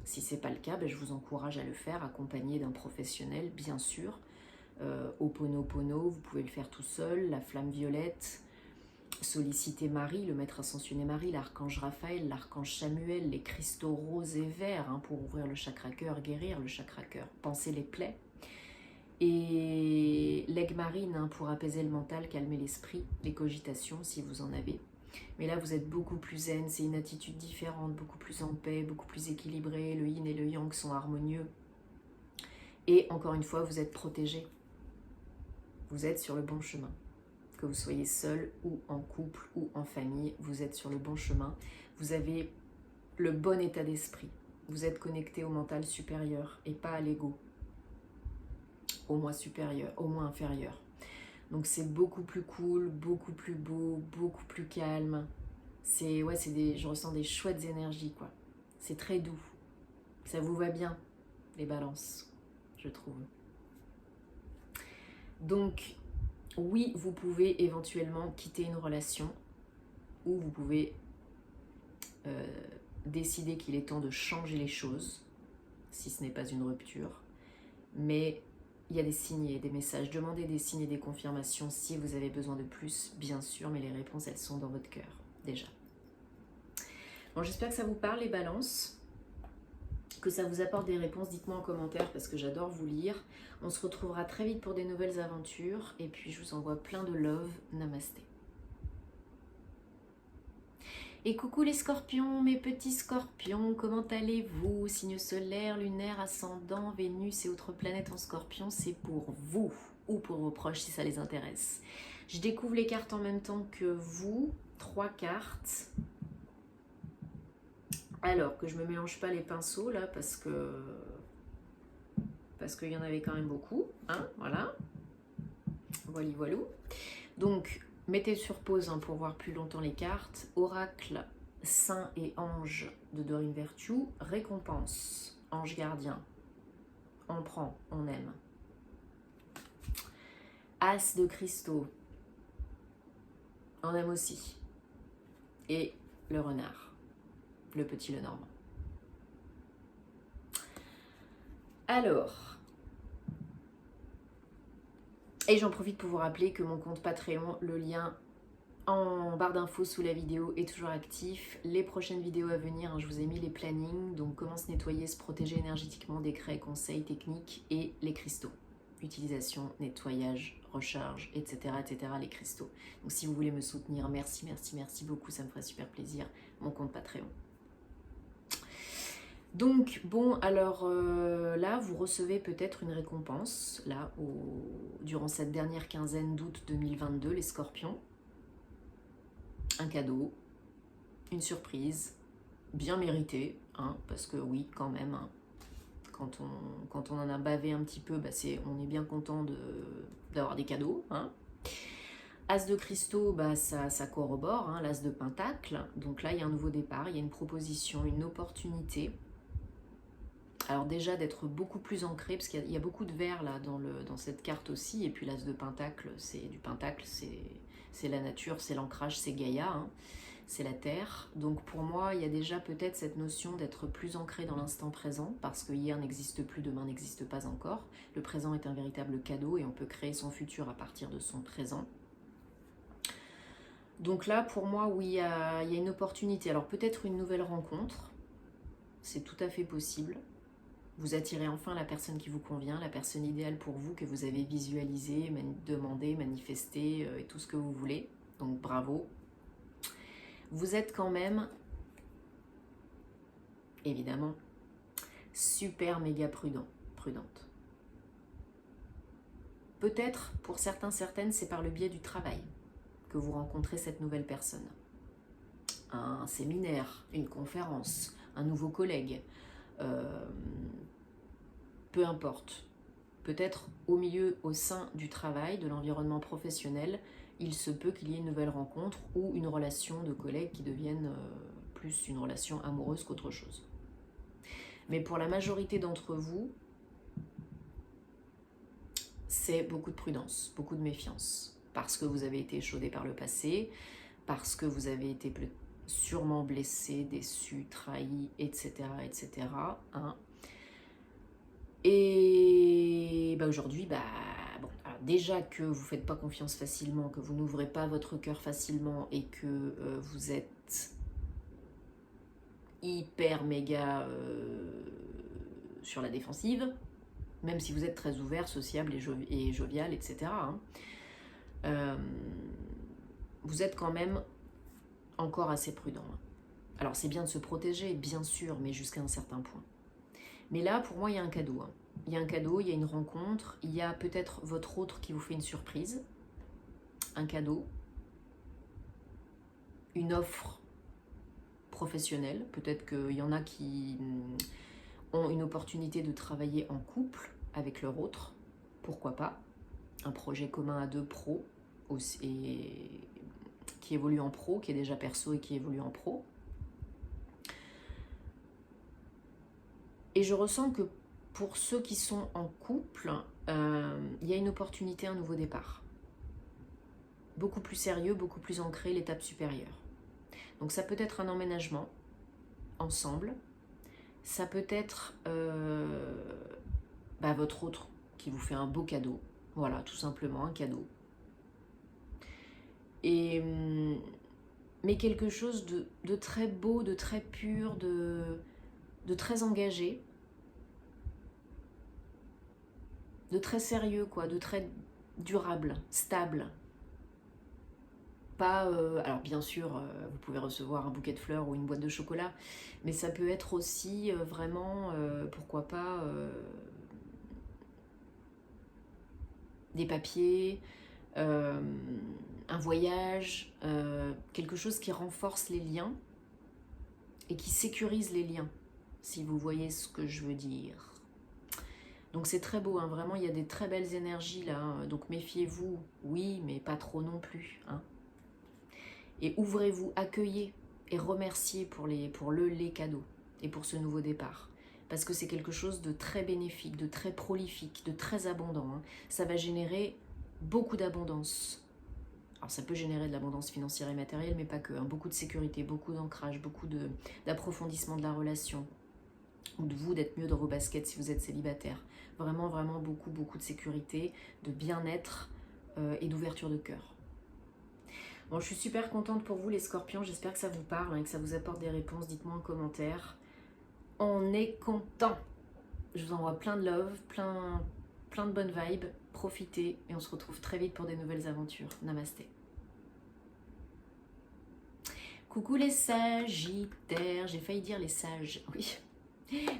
Speaker 1: Si ce n'est pas le cas, je vous encourage à le faire, accompagné d'un professionnel, bien sûr. Ho'oponopono, vous pouvez le faire tout seul, la flamme violette, solliciter Marie, le maître ascensionné Marie, l'archange Raphaël, l'archange Samuel, les cristaux roses et verts pour ouvrir le chakra cœur, guérir le chakra cœur, panser les plaies. Et l'aigle marine pour apaiser le mental, calmer l'esprit, les cogitations si vous en avez. Mais là vous êtes beaucoup plus zen, c'est une attitude différente, beaucoup plus en paix, beaucoup plus équilibrée, le yin et le yang sont harmonieux. Et encore une fois, vous êtes protégé. Vous êtes sur le bon chemin. Que vous soyez seul ou en couple ou en famille, vous êtes sur le bon chemin. Vous avez le bon état d'esprit. Vous êtes connecté au mental supérieur et pas à l'ego. Au moins supérieur, au moins inférieur. Donc c'est beaucoup plus cool, beaucoup plus beau, beaucoup plus calme. Je ressens des chouettes énergies quoi. C'est très doux. Ça vous va bien, les balances, je trouve. Donc oui, vous pouvez éventuellement quitter une relation ou vous pouvez décider qu'il est temps de changer les choses, si ce n'est pas une rupture. Mais il y a des signes et des messages. Demandez des signes et des confirmations si vous avez besoin de plus, bien sûr, mais les réponses, elles sont dans votre cœur, déjà. Bon, j'espère que ça vous parle, les balances, que ça vous apporte des réponses. Dites-moi en commentaire parce que j'adore vous lire. On se retrouvera très vite pour des nouvelles aventures. Et puis, je vous envoie plein de love. Namasté. Et coucou les scorpions, mes petits scorpions, comment allez-vous? Signe solaire, lunaire, ascendant, Vénus et autres planètes en scorpion, c'est pour vous ou pour vos proches si ça les intéresse. Je découvre les cartes en même temps que vous, 3 cartes. Alors que je me mélange pas les pinceaux là parce qu'il y en avait quand même beaucoup, hein, voilà. Voilou. Donc, mettez sur pause pour voir plus longtemps les cartes. Oracle, saint et ange de Doreen Virtue. Récompense, ange gardien. On prend, on aime. As de cristaux. On aime aussi. Et le renard. Le petit Lenormand. Alors... Et j'en profite pour vous rappeler que mon compte Patreon, le lien en barre d'infos sous la vidéo est toujours actif. Les prochaines vidéos à venir, je vous ai mis les plannings, donc comment se nettoyer, se protéger énergétiquement, décrets, conseils, techniques et les cristaux. Utilisation, nettoyage, recharge, etc., etc., les cristaux. Donc si vous voulez me soutenir, merci beaucoup, ça me ferait super plaisir, mon compte Patreon. Donc, bon, alors là, vous recevez peut-être une récompense, là, durant cette dernière quinzaine d'août 2022, les scorpions. Un cadeau, une surprise, bien méritée, hein, parce que oui, quand même, hein, quand on en a bavé un petit peu, on est bien content d'avoir des cadeaux, hein. As de cristaux, ça corrobore, hein, l'as de pentacle, donc là, il y a un nouveau départ, il y a une proposition, une opportunité. Alors déjà d'être beaucoup plus ancré, parce qu'il y a beaucoup de vert là dans cette carte aussi, et puis l'as de pentacle, c'est la nature, c'est l'ancrage, c'est Gaïa, hein, c'est la terre. Donc pour moi, il y a déjà peut-être cette notion d'être plus ancré dans l'instant présent, parce que hier n'existe plus, demain n'existe pas encore. Le présent est un véritable cadeau et on peut créer son futur à partir de son présent. Donc là, pour moi, oui, il y a une opportunité. Alors peut-être une nouvelle rencontre. c'est tout à fait possible. Vous attirez enfin la personne qui vous convient, la personne idéale pour vous, que vous avez visualisée, demandé, manifesté, et tout ce que vous voulez. Donc bravo. Vous êtes quand même, évidemment, super méga prudente. Peut-être, pour certains, certaines, c'est par le biais du travail que vous rencontrez cette nouvelle personne. Un séminaire, une conférence, un nouveau collègue, peu importe. Peut-être au milieu, au sein du travail, de l'environnement professionnel, il se peut qu'il y ait une nouvelle rencontre ou une relation de collègues qui devienne plus une relation amoureuse qu'autre chose. Mais pour la majorité d'entre vous, c'est beaucoup de prudence, beaucoup de méfiance, parce que vous avez été échaudé par le passé, parce que vous avez été sûrement blessé, déçu, trahi, etc. etc. Hein. Et bah aujourd'hui, bon, alors déjà que vous ne faites pas confiance facilement, que vous n'ouvrez pas votre cœur facilement et que vous êtes hyper méga sur la défensive, même si vous êtes très ouvert, sociable et jovial, etc. Hein, vous êtes quand même encore assez prudent. Alors c'est bien de se protéger, bien sûr, mais jusqu'à un certain point. Mais là, pour moi, il y a un cadeau. Hein. Il y a un cadeau, il y a une rencontre, il y a peut-être votre autre qui vous fait une surprise, un cadeau, une offre professionnelle. Peut-être qu'il y en a qui ont une opportunité de travailler en couple avec leur autre, pourquoi pas. Un projet commun à deux pros, et qui évolue en pro, qui est déjà perso et qui évolue en pro. Et je ressens que pour ceux qui sont en couple, il y a une opportunité, un nouveau départ. Beaucoup plus sérieux, beaucoup plus ancré, l'étape supérieure. Donc ça peut être un emménagement ensemble, ça peut être votre autre qui vous fait un beau cadeau, voilà, tout simplement un cadeau. Mais quelque chose de très beau, de très pur, de très engagé, de très sérieux, quoi, de très durable, stable. Pas, alors bien sûr, vous pouvez recevoir un bouquet de fleurs ou une boîte de chocolat, mais ça peut être aussi vraiment, pourquoi pas, des papiers, un voyage, quelque chose qui renforce les liens et qui sécurise les liens, si vous voyez ce que je veux dire. Donc c'est très beau, hein, vraiment, il y a des très belles énergies là, hein, donc méfiez-vous, oui, mais pas trop non plus. Hein. Et ouvrez-vous, accueillez et remerciez pour les cadeaux et pour ce nouveau départ. Parce que c'est quelque chose de très bénéfique, de très prolifique, de très abondant. Hein. Ça va générer beaucoup d'abondance. Alors ça peut générer de l'abondance financière et matérielle, mais pas que. Hein. Beaucoup de sécurité, beaucoup d'ancrage, beaucoup d'approfondissement de la relation. Ou de vous d'être mieux dans vos baskets si vous êtes célibataire. Vraiment, vraiment beaucoup, beaucoup de sécurité, de bien-être et d'ouverture de cœur. Bon, je suis super contente pour vous les scorpions, j'espère que ça vous parle et que ça vous apporte des réponses, dites-moi en commentaire. On est content. Je vous envoie plein de love, plein de bonnes vibes, profitez et on se retrouve très vite pour des nouvelles aventures. Namasté. Coucou les sagittaires, j'ai failli dire les sages, oui.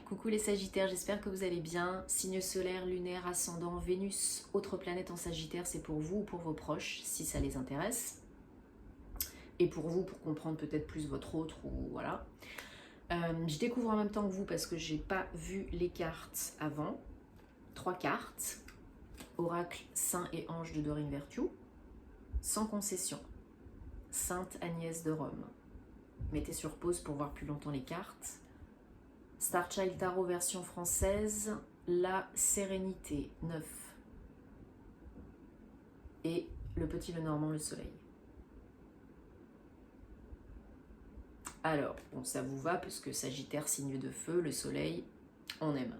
Speaker 1: Coucou les sagittaires, j'espère que vous allez bien. Signe solaire, lunaire, ascendant, Vénus, autre planète en sagittaire, c'est pour vous ou pour vos proches, si ça les intéresse. Et pour vous, pour comprendre peut-être plus votre autre, ou voilà. Je découvre en même temps que vous parce que j'ai pas vu les cartes avant. 3 cartes. Oracle, Saint et Ange de Dorine Virtue. Sans concession. Sainte Agnès de Rome. Mettez sur pause pour voir plus longtemps les cartes. Star Child Tarot version française. La Sérénité, 9. Et le Petit Lenormand, le Soleil. Alors, bon, ça vous va, parce que Sagittaire, signe de feu, le soleil, on aime.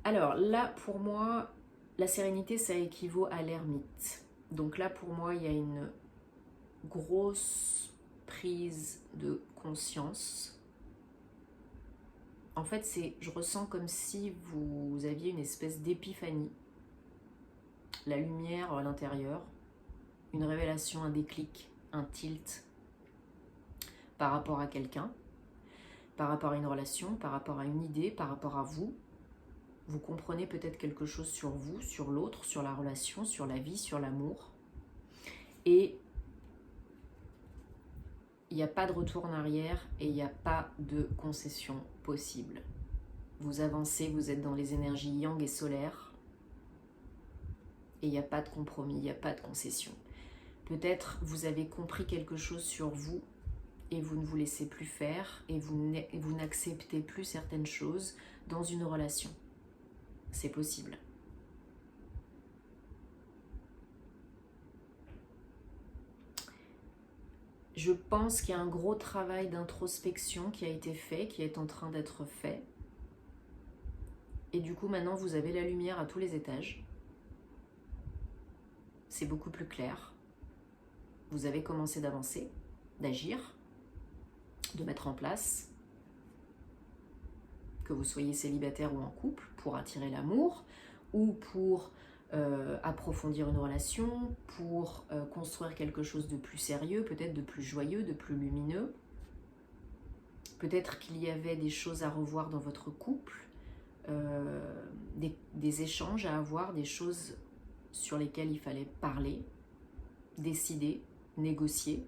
Speaker 1: Alors, là, pour moi, la sérénité, ça équivaut à l'ermite. Donc là, pour moi, il y a une grosse prise de conscience En fait, je ressens comme si vous aviez une espèce d'épiphanie. La lumière à l'intérieur, une révélation, un déclic, un tilt par rapport à quelqu'un, par rapport à une relation, par rapport à une idée, par rapport à vous. Vous comprenez peut-être quelque chose sur vous, sur l'autre, sur la relation, sur la vie, sur l'amour. Et il n'y a pas de retour en arrière et il n'y a pas de concession possible. Vous avancez, vous êtes dans les énergies yang et solaires et il n'y a pas de compromis, il n'y a pas de concession. Peut-être vous avez compris quelque chose sur vous et vous ne vous laissez plus faire et vous n'acceptez plus certaines choses dans une relation. C'est possible. Je pense qu'il y a un gros travail d'introspection qui a été fait, qui est en train d'être fait. Et du coup, maintenant, vous avez la lumière à tous les étages. C'est beaucoup plus clair. Vous avez commencé d'avancer, d'agir, de mettre en place, que vous soyez célibataire ou en couple, pour attirer l'amour ou pour approfondir une relation, pour construire quelque chose de plus sérieux, peut-être de plus joyeux, de plus lumineux. Peut-être qu'il y avait des choses à revoir dans votre couple, des échanges à avoir, des choses sur lesquelles il fallait parler, décider, négocier.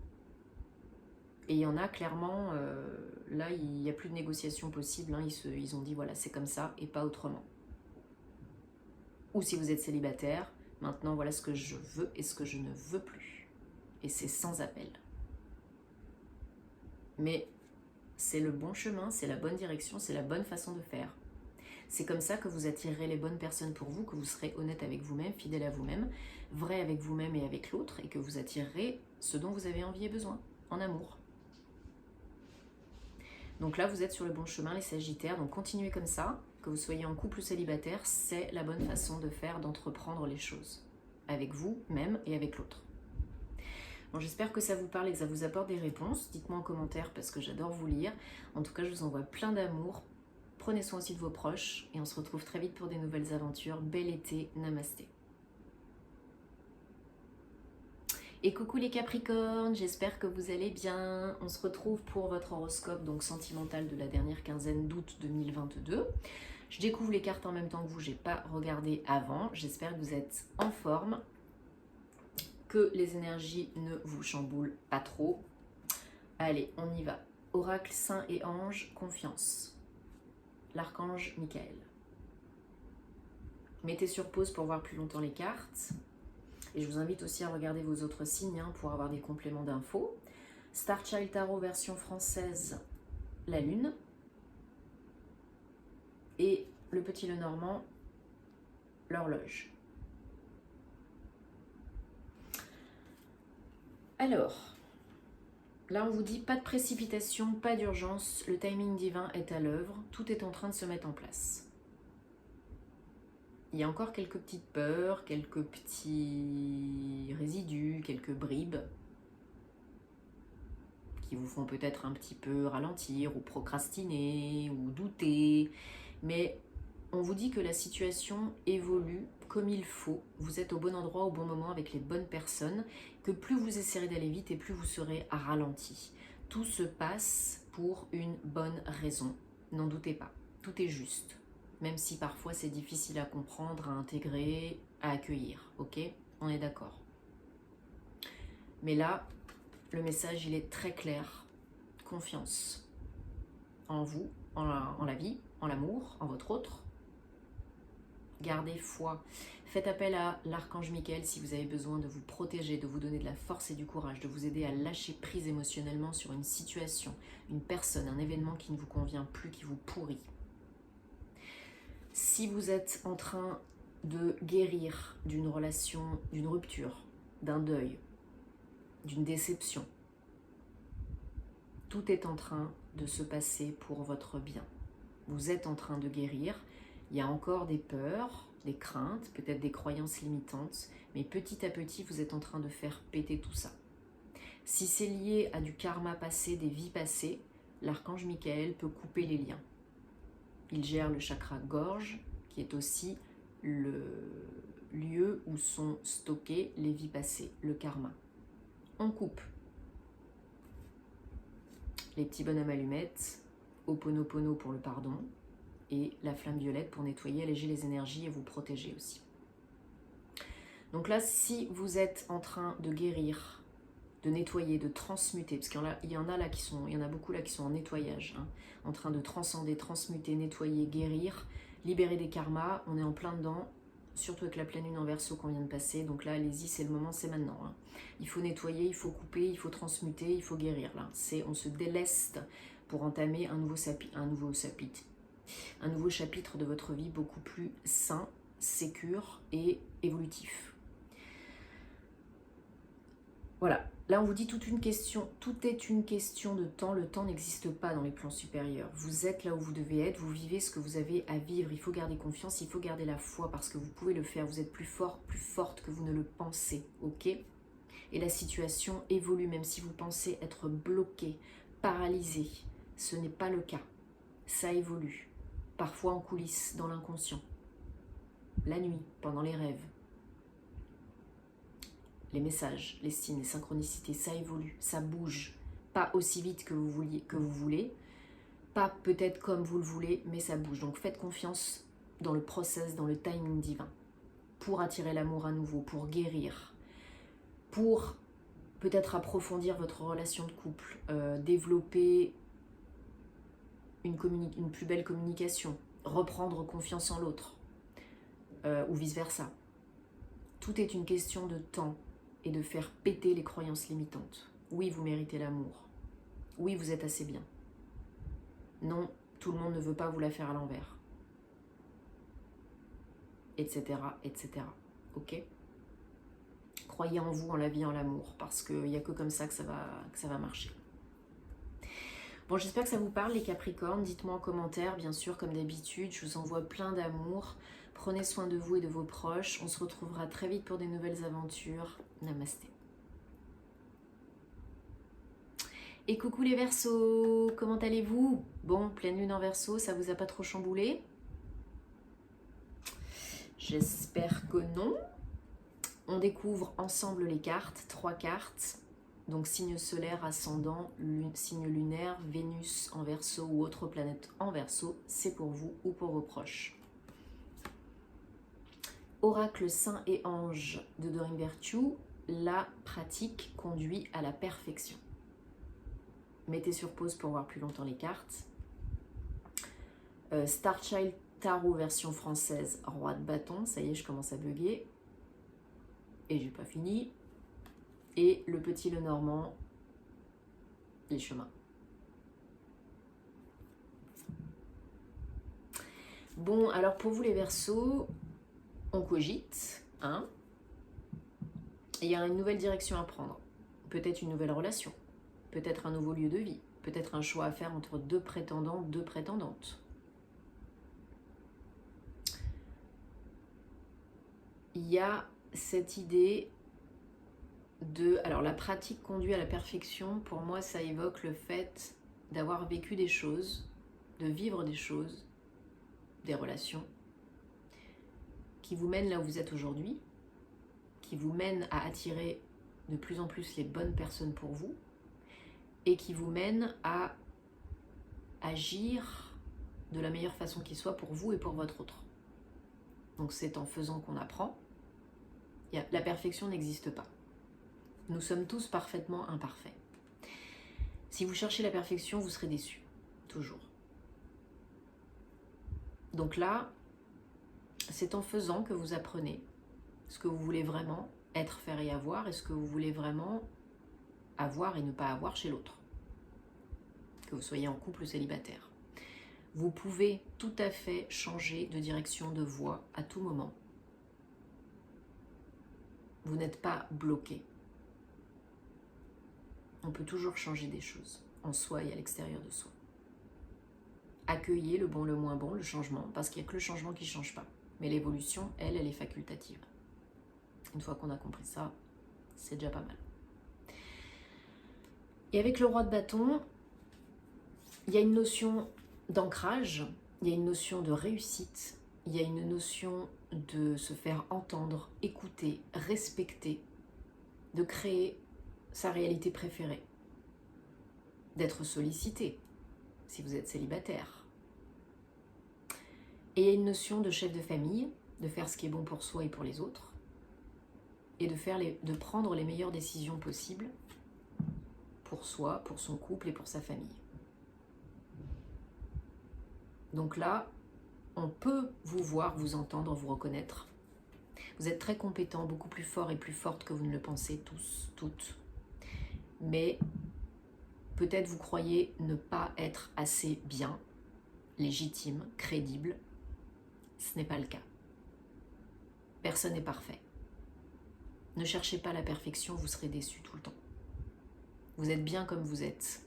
Speaker 1: Et il y en a clairement, là il n'y a plus de négociation possible, hein, ils ont dit voilà c'est comme ça et pas autrement. Ou si vous êtes célibataire, maintenant voilà ce que je veux et ce que je ne veux plus. Et c'est sans appel. Mais c'est le bon chemin, c'est la bonne direction, c'est la bonne façon de faire. C'est comme ça que vous attirerez les bonnes personnes pour vous, que vous serez honnête avec vous-même, fidèle à vous-même, vrai avec vous-même et avec l'autre, et que vous attirerez ce dont vous avez envie et besoin, en amour. Donc là, vous êtes sur le bon chemin, les Sagittaires, donc continuez comme ça. Que vous soyez en couple ou célibataire, c'est la bonne façon de faire, d'entreprendre les choses. Avec vous-même et avec l'autre. Bon, j'espère que ça vous parle et que ça vous apporte des réponses. Dites-moi en commentaire parce que j'adore vous lire. En tout cas, je vous envoie plein d'amour. Prenez soin aussi de vos proches et on se retrouve très vite pour des nouvelles aventures. Bel été, namasté. Et coucou les Capricornes, j'espère que vous allez bien. On se retrouve pour votre horoscope donc sentimental de la dernière quinzaine d'août 2022. Je découvre les cartes en même temps que vous, j'ai pas regardé avant. J'espère que vous êtes en forme, que les énergies ne vous chamboulent pas trop. Allez, on y va. Oracle, saint et ange, confiance. L'archange Michael. Mettez sur pause pour voir plus longtemps les cartes. Et je vous invite aussi à regarder vos autres signes hein, pour avoir des compléments d'infos. Star Child Tarot version française, la lune. Et le petit Lenormand, l'horloge. Alors, là on vous dit pas de précipitation, pas d'urgence, le timing divin est à l'œuvre, tout est en train de se mettre en place. Il y a encore quelques petites peurs, quelques petits résidus, quelques bribes qui vous font peut-être un petit peu ralentir ou procrastiner ou douter. Mais on vous dit que la situation évolue comme il faut. Vous êtes au bon endroit, au bon moment, avec les bonnes personnes, que plus vous essaierez d'aller vite et plus vous serez ralenti. Tout se passe pour une bonne raison. N'en doutez pas, tout est juste. Même si parfois c'est difficile à comprendre, à intégrer, à accueillir, ok? On est d'accord. Mais là, le message il est très clair. Confiance en vous, en la vie, en l'amour, en votre autre. Gardez foi. Faites appel à l'archange Michael si vous avez besoin de vous protéger, de vous donner de la force et du courage, de vous aider à lâcher prise émotionnellement sur une situation, une personne, un événement qui ne vous convient plus, qui vous pourrit. Si vous êtes en train de guérir d'une relation, d'une rupture, d'un deuil, d'une déception, tout est en train de se passer pour votre bien. Vous êtes en train de guérir. Il y a encore des peurs, des craintes, peut-être des croyances limitantes, mais petit à petit, vous êtes en train de faire péter tout ça. Si c'est lié à du karma passé, des vies passées, l'archange Michael peut couper les liens. Il gère le chakra gorge, qui est aussi le lieu où sont stockées les vies passées, le karma. On coupe les petits bonhommes allumettes, Ho'oponopono pour le pardon, et la flamme violette pour nettoyer, alléger les énergies et vous protéger aussi. Donc là, si vous êtes en train de guérir, de nettoyer, de transmuter, parce qu'il y en a beaucoup là qui sont en nettoyage, hein, en train de transcender, transmuter, nettoyer, guérir, libérer des karmas, on est en plein dedans, surtout avec la pleine lune en Verseau qu'on vient de passer, donc là allez-y, c'est le moment, c'est maintenant. Hein. Il faut nettoyer, il faut couper, il faut transmuter, il faut guérir. Là, on se déleste pour entamer un nouveau chapitre de votre vie beaucoup plus sain, sécure et évolutif. Voilà, là on vous dit tout est une question de temps, le temps n'existe pas dans les plans supérieurs. Vous êtes là où vous devez être, vous vivez ce que vous avez à vivre, il faut garder confiance, il faut garder la foi parce que vous pouvez le faire, vous êtes plus fort, plus forte que vous ne le pensez, ok? Et la situation évolue, même si vous pensez être bloqué, paralysé, ce n'est pas le cas, ça évolue, parfois en coulisses, dans l'inconscient, la nuit, pendant les rêves. Les messages, les signes, les synchronicités, ça évolue, ça bouge. Pas aussi vite que vous voulez, pas peut-être comme vous le voulez, mais ça bouge. Donc faites confiance dans le process, dans le timing divin, pour attirer l'amour à nouveau, pour guérir, pour peut-être approfondir votre relation de couple, développer une plus belle communication, reprendre confiance en l'autre, ou vice-versa. Tout est une question de temps et de faire péter les croyances limitantes. Oui, vous méritez l'amour. Oui, vous êtes assez bien. Non, tout le monde ne veut pas vous la faire à l'envers. Etc., etc. Ok ? Croyez en vous, en la vie, en l'amour, parce qu'il n'y a que comme ça que ça va marcher. Bon, j'espère que ça vous parle, les Capricornes. Dites-moi en commentaire, bien sûr, comme d'habitude. Je vous envoie plein d'amour. Prenez soin de vous et de vos proches. On se retrouvera très vite pour des nouvelles aventures. Namasté. Et coucou les Verseaux, comment allez-vous? Bon, pleine lune en Verseau, ça vous a pas trop chamboulé? J'espère que non. On découvre ensemble les cartes, 3 cartes. Donc signe solaire, ascendant, signe lunaire, Vénus en Verseau ou autre planète en Verseau, c'est pour vous ou pour vos proches. Oracle saint et ange de Doreen Virtue, la pratique conduit à la perfection. Mettez sur pause pour voir plus longtemps les cartes. Starchild Tarot version française, roi de bâton, ça y est, je commence à bugger. Et j'ai pas fini. Et le petit Lenormand, les chemins. Bon, alors pour vous les Verseaux, on cogite, hein. Il y a une nouvelle direction à prendre. Peut-être une nouvelle relation. Peut-être un nouveau lieu de vie. Peut-être un choix à faire entre 2 prétendants, 2 prétendantes. Il y a cette idée de... Alors la pratique conduit à la perfection, pour moi ça évoque le fait d'avoir vécu des choses, de vivre des choses, des relations, qui vous mènent là où vous êtes aujourd'hui, qui vous mènent à attirer de plus en plus les bonnes personnes pour vous, et qui vous mènent à agir de la meilleure façon qui soit pour vous et pour votre autre. Donc c'est en faisant qu'on apprend. La perfection n'existe pas. Nous sommes tous parfaitement imparfaits. Si vous cherchez la perfection, vous serez déçus. Toujours. Donc là, c'est en faisant que vous apprenez ce que vous voulez vraiment être, faire et avoir, et ce que vous voulez vraiment avoir et ne pas avoir chez l'autre. Que vous soyez en couple ou célibataire. Vous pouvez tout à fait changer de direction, de voie à tout moment. Vous n'êtes pas bloqué. On peut toujours changer des choses, en soi et à l'extérieur de soi. Accueillez le bon, le moins bon, le changement, parce qu'il n'y a que le changement qui ne change pas. Mais l'évolution, elle est facultative. Une fois qu'on a compris ça, c'est déjà pas mal. Et avec le roi de bâton, il y a une notion d'ancrage il y a une notion de réussite, il y a une notion de se faire entendre, écouter, respecter, de créer sa réalité préférée, d'être sollicité si vous êtes célibataire. Et il y a une notion de chef de famille, de faire ce qui est bon pour soi et pour les autres, et de prendre les meilleures décisions possibles pour soi, pour son couple et pour sa famille. Donc là, on peut vous voir, vous entendre, vous reconnaître. Vous êtes très compétent, beaucoup plus fort et plus forte que vous ne le pensez tous, toutes. Mais peut-être vous croyez ne pas être assez bien, légitime, crédible. Ce n'est pas le cas. Personne n'est parfait. Ne cherchez pas la perfection, vous serez déçu tout le temps. Vous êtes bien comme vous êtes.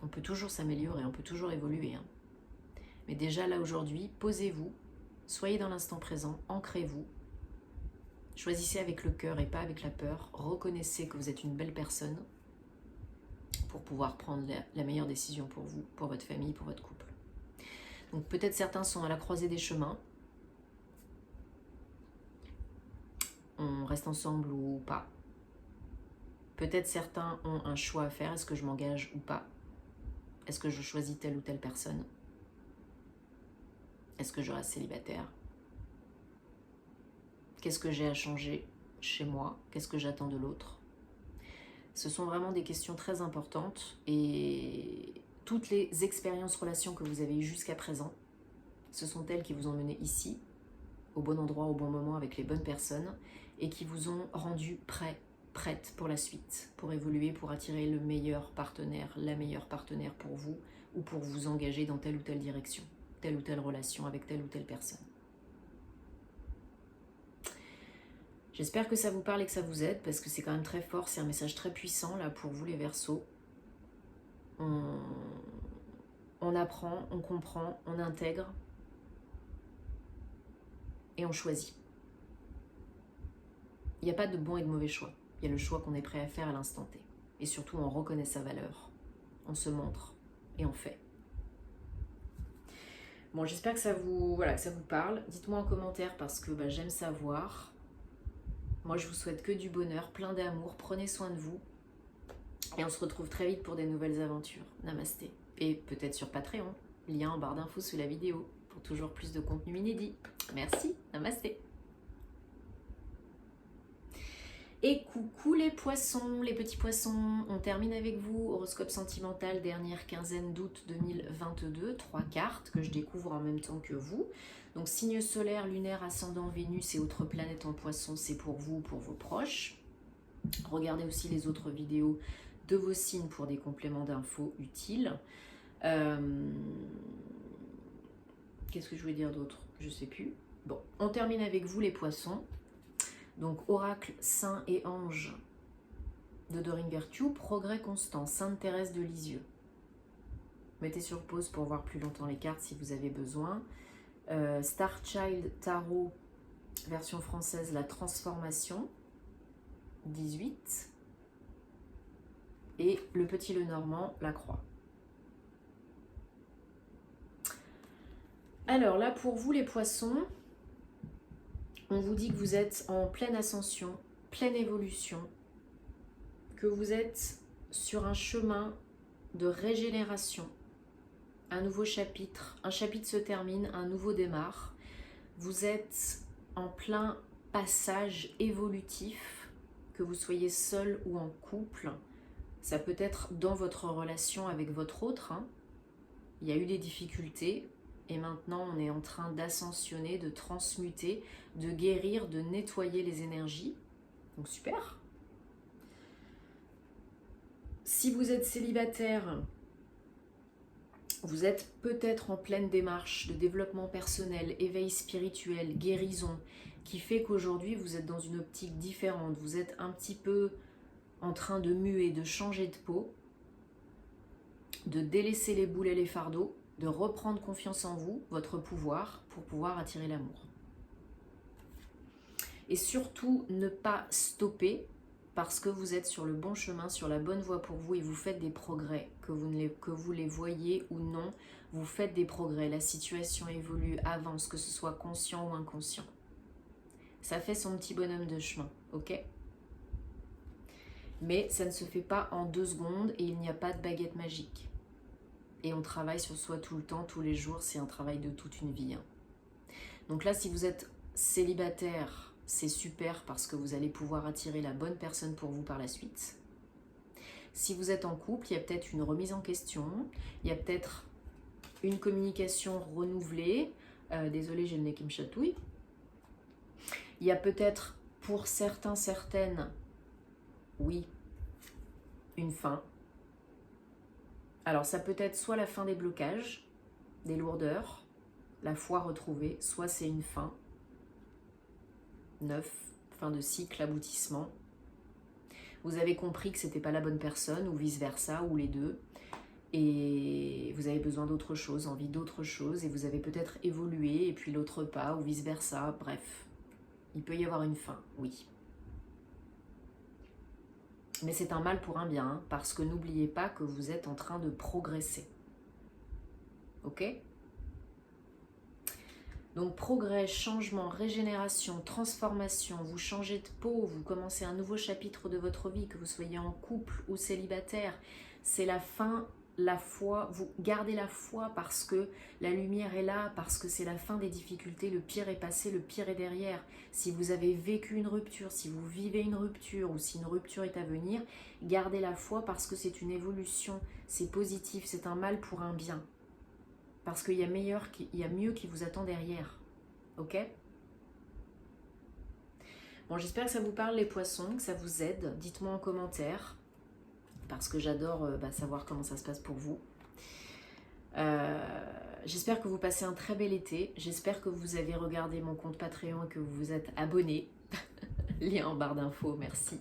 Speaker 1: On peut toujours s'améliorer, on peut toujours évoluer. Mais déjà là aujourd'hui, posez-vous, soyez dans l'instant présent, ancrez-vous. Choisissez avec le cœur et pas avec la peur. Reconnaissez que vous êtes une belle personne pour pouvoir prendre la meilleure décision pour vous, pour votre famille, pour votre couple. Donc peut-être certains sont à la croisée des chemins. On reste ensemble ou pas. Peut-être certains ont un choix à faire. Est-ce que je m'engage ou pas? Est-ce que je choisis telle ou telle personne? Est-ce que je reste célibataire? Qu'est-ce que j'ai à changer chez moi? Qu'est-ce que j'attends de l'autre? Ce sont vraiment des questions très importantes et toutes les expériences, relations que vous avez eues jusqu'à présent, ce sont elles qui vous ont mené ici, au bon endroit, au bon moment, avec les bonnes personnes et qui vous ont rendu prête pour la suite, pour évoluer, pour attirer le meilleur partenaire, la meilleure partenaire pour vous ou pour vous engager dans telle ou telle direction, telle ou telle relation avec telle ou telle personne. J'espère que ça vous parle et que ça vous aide parce que c'est quand même très fort, c'est un message très puissant là pour vous les Verseaux. On apprend, on comprend, on intègre et on choisit. Il n'y a pas de bon et de mauvais choix. Il y a le choix qu'on est prêt à faire à l'instant T. Et surtout, on reconnaît sa valeur. On se montre et on fait. Bon, j'espère que ça vous parle. Dites-moi en commentaire parce que j'aime savoir. Moi, je vous souhaite que du bonheur, plein d'amour. Prenez soin de vous. Et on se retrouve très vite pour des nouvelles aventures. Namasté. Et peut-être sur Patreon. Lien en barre d'infos sous la vidéo pour toujours plus de contenu inédit. Merci. Namasté. Et coucou les poissons, les petits poissons, on termine avec vous, horoscope sentimental, dernière quinzaine d'août 2022, 3 cartes que je découvre en même temps que vous. Donc signe solaire, lunaire, ascendant, Vénus et autres planètes en poisson, c'est pour vous, pour vos proches. Regardez aussi les autres vidéos de vos signes pour des compléments d'infos utiles. Qu'est-ce que je voulais dire d'autre? Je sais plus. Bon, on termine avec vous les poissons. Donc, oracle, saint et ange de Doreen Virtue, progrès constant, Sainte Thérèse de Lisieux. Mettez sur pause pour voir plus longtemps les cartes si vous avez besoin. Star Child Tarot, version française, la transformation, 18. Et le petit Lenormand, la croix. Alors là, pour vous les poissons, on vous dit que vous êtes en pleine ascension, pleine évolution, que vous êtes sur un chemin de régénération, un nouveau chapitre, un chapitre se termine, un nouveau démarre. Vous êtes en plein passage évolutif, que vous soyez seul ou en couple. Ça peut être dans votre relation avec votre autre. Il y a eu des difficultés. Et maintenant, on est en train d'ascensionner, de transmuter, de guérir, de nettoyer les énergies. Donc super. Si vous êtes célibataire, vous êtes peut-être en pleine démarche de développement personnel, éveil spirituel, guérison, qui fait qu'aujourd'hui, vous êtes dans une optique différente. Vous êtes un petit peu en train de muer, de changer de peau, de délaisser les boules et les fardeaux, de reprendre confiance en vous, votre pouvoir, pour pouvoir attirer l'amour. Et surtout, ne pas stopper, parce que vous êtes sur le bon chemin, sur la bonne voie pour vous et vous faites des progrès, que vous les voyez ou non, vous faites des progrès, la situation évolue, avance, que ce soit conscient ou inconscient. Ça fait son petit bonhomme de chemin, ok? Mais ça ne se fait pas en 2 secondes et il n'y a pas de baguette magique. Et on travaille sur soi tout le temps, tous les jours, c'est un travail de toute une vie. Hein. Donc là, si vous êtes célibataire, c'est super parce que vous allez pouvoir attirer la bonne personne pour vous par la suite. Si vous êtes en couple, il y a peut-être une remise en question, il y a peut-être une communication renouvelée. Désolée, j'ai le nez qui me chatouille. Il y a peut-être pour certains, certaines, oui, une fin. Alors ça peut être soit la fin des blocages, des lourdeurs, la foi retrouvée, soit c'est une fin. 9, fin de cycle, aboutissement. Vous avez compris que c'était pas la bonne personne, ou vice-versa, ou les deux. Et vous avez besoin d'autre chose, envie d'autre chose, et vous avez peut-être évolué, et puis l'autre pas, ou vice-versa, bref. Il peut y avoir une fin, oui. Mais c'est un mal pour un bien, hein, parce que n'oubliez pas que vous êtes en train de progresser. Ok ? Donc progrès, changement, régénération, transformation, vous changez de peau, vous commencez un nouveau chapitre de votre vie, que vous soyez en couple ou célibataire, c'est la fin, la foi, vous gardez la foi parce que la lumière est là, parce que c'est la fin des difficultés, le pire est passé, le pire est derrière. Si vous avez vécu une rupture, si vous vivez une rupture ou si une rupture est à venir, gardez la foi parce que c'est une évolution, c'est positif, c'est un mal pour un bien. Parce qu'il y a mieux qui vous attend derrière. Ok ? Bon, j'espère que ça vous parle les poissons, que ça vous aide. Dites-moi en commentaire. Parce que j'adore savoir comment ça se passe pour vous. J'espère que vous passez un très bel été. J'espère que vous avez regardé mon compte Patreon et que vous vous êtes abonné. Lien en barre d'infos, merci.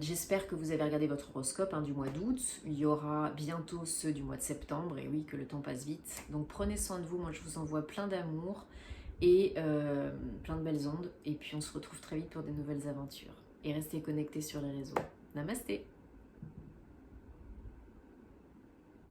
Speaker 1: J'espère que vous avez regardé votre horoscope du mois d'août. Il y aura bientôt ceux du mois de septembre. Et oui, que le temps passe vite. Donc prenez soin de vous. Moi, je vous envoie plein d'amour et plein de belles ondes. Et puis, on se retrouve très vite pour des nouvelles aventures. Et restez connectés sur les réseaux. Namasté!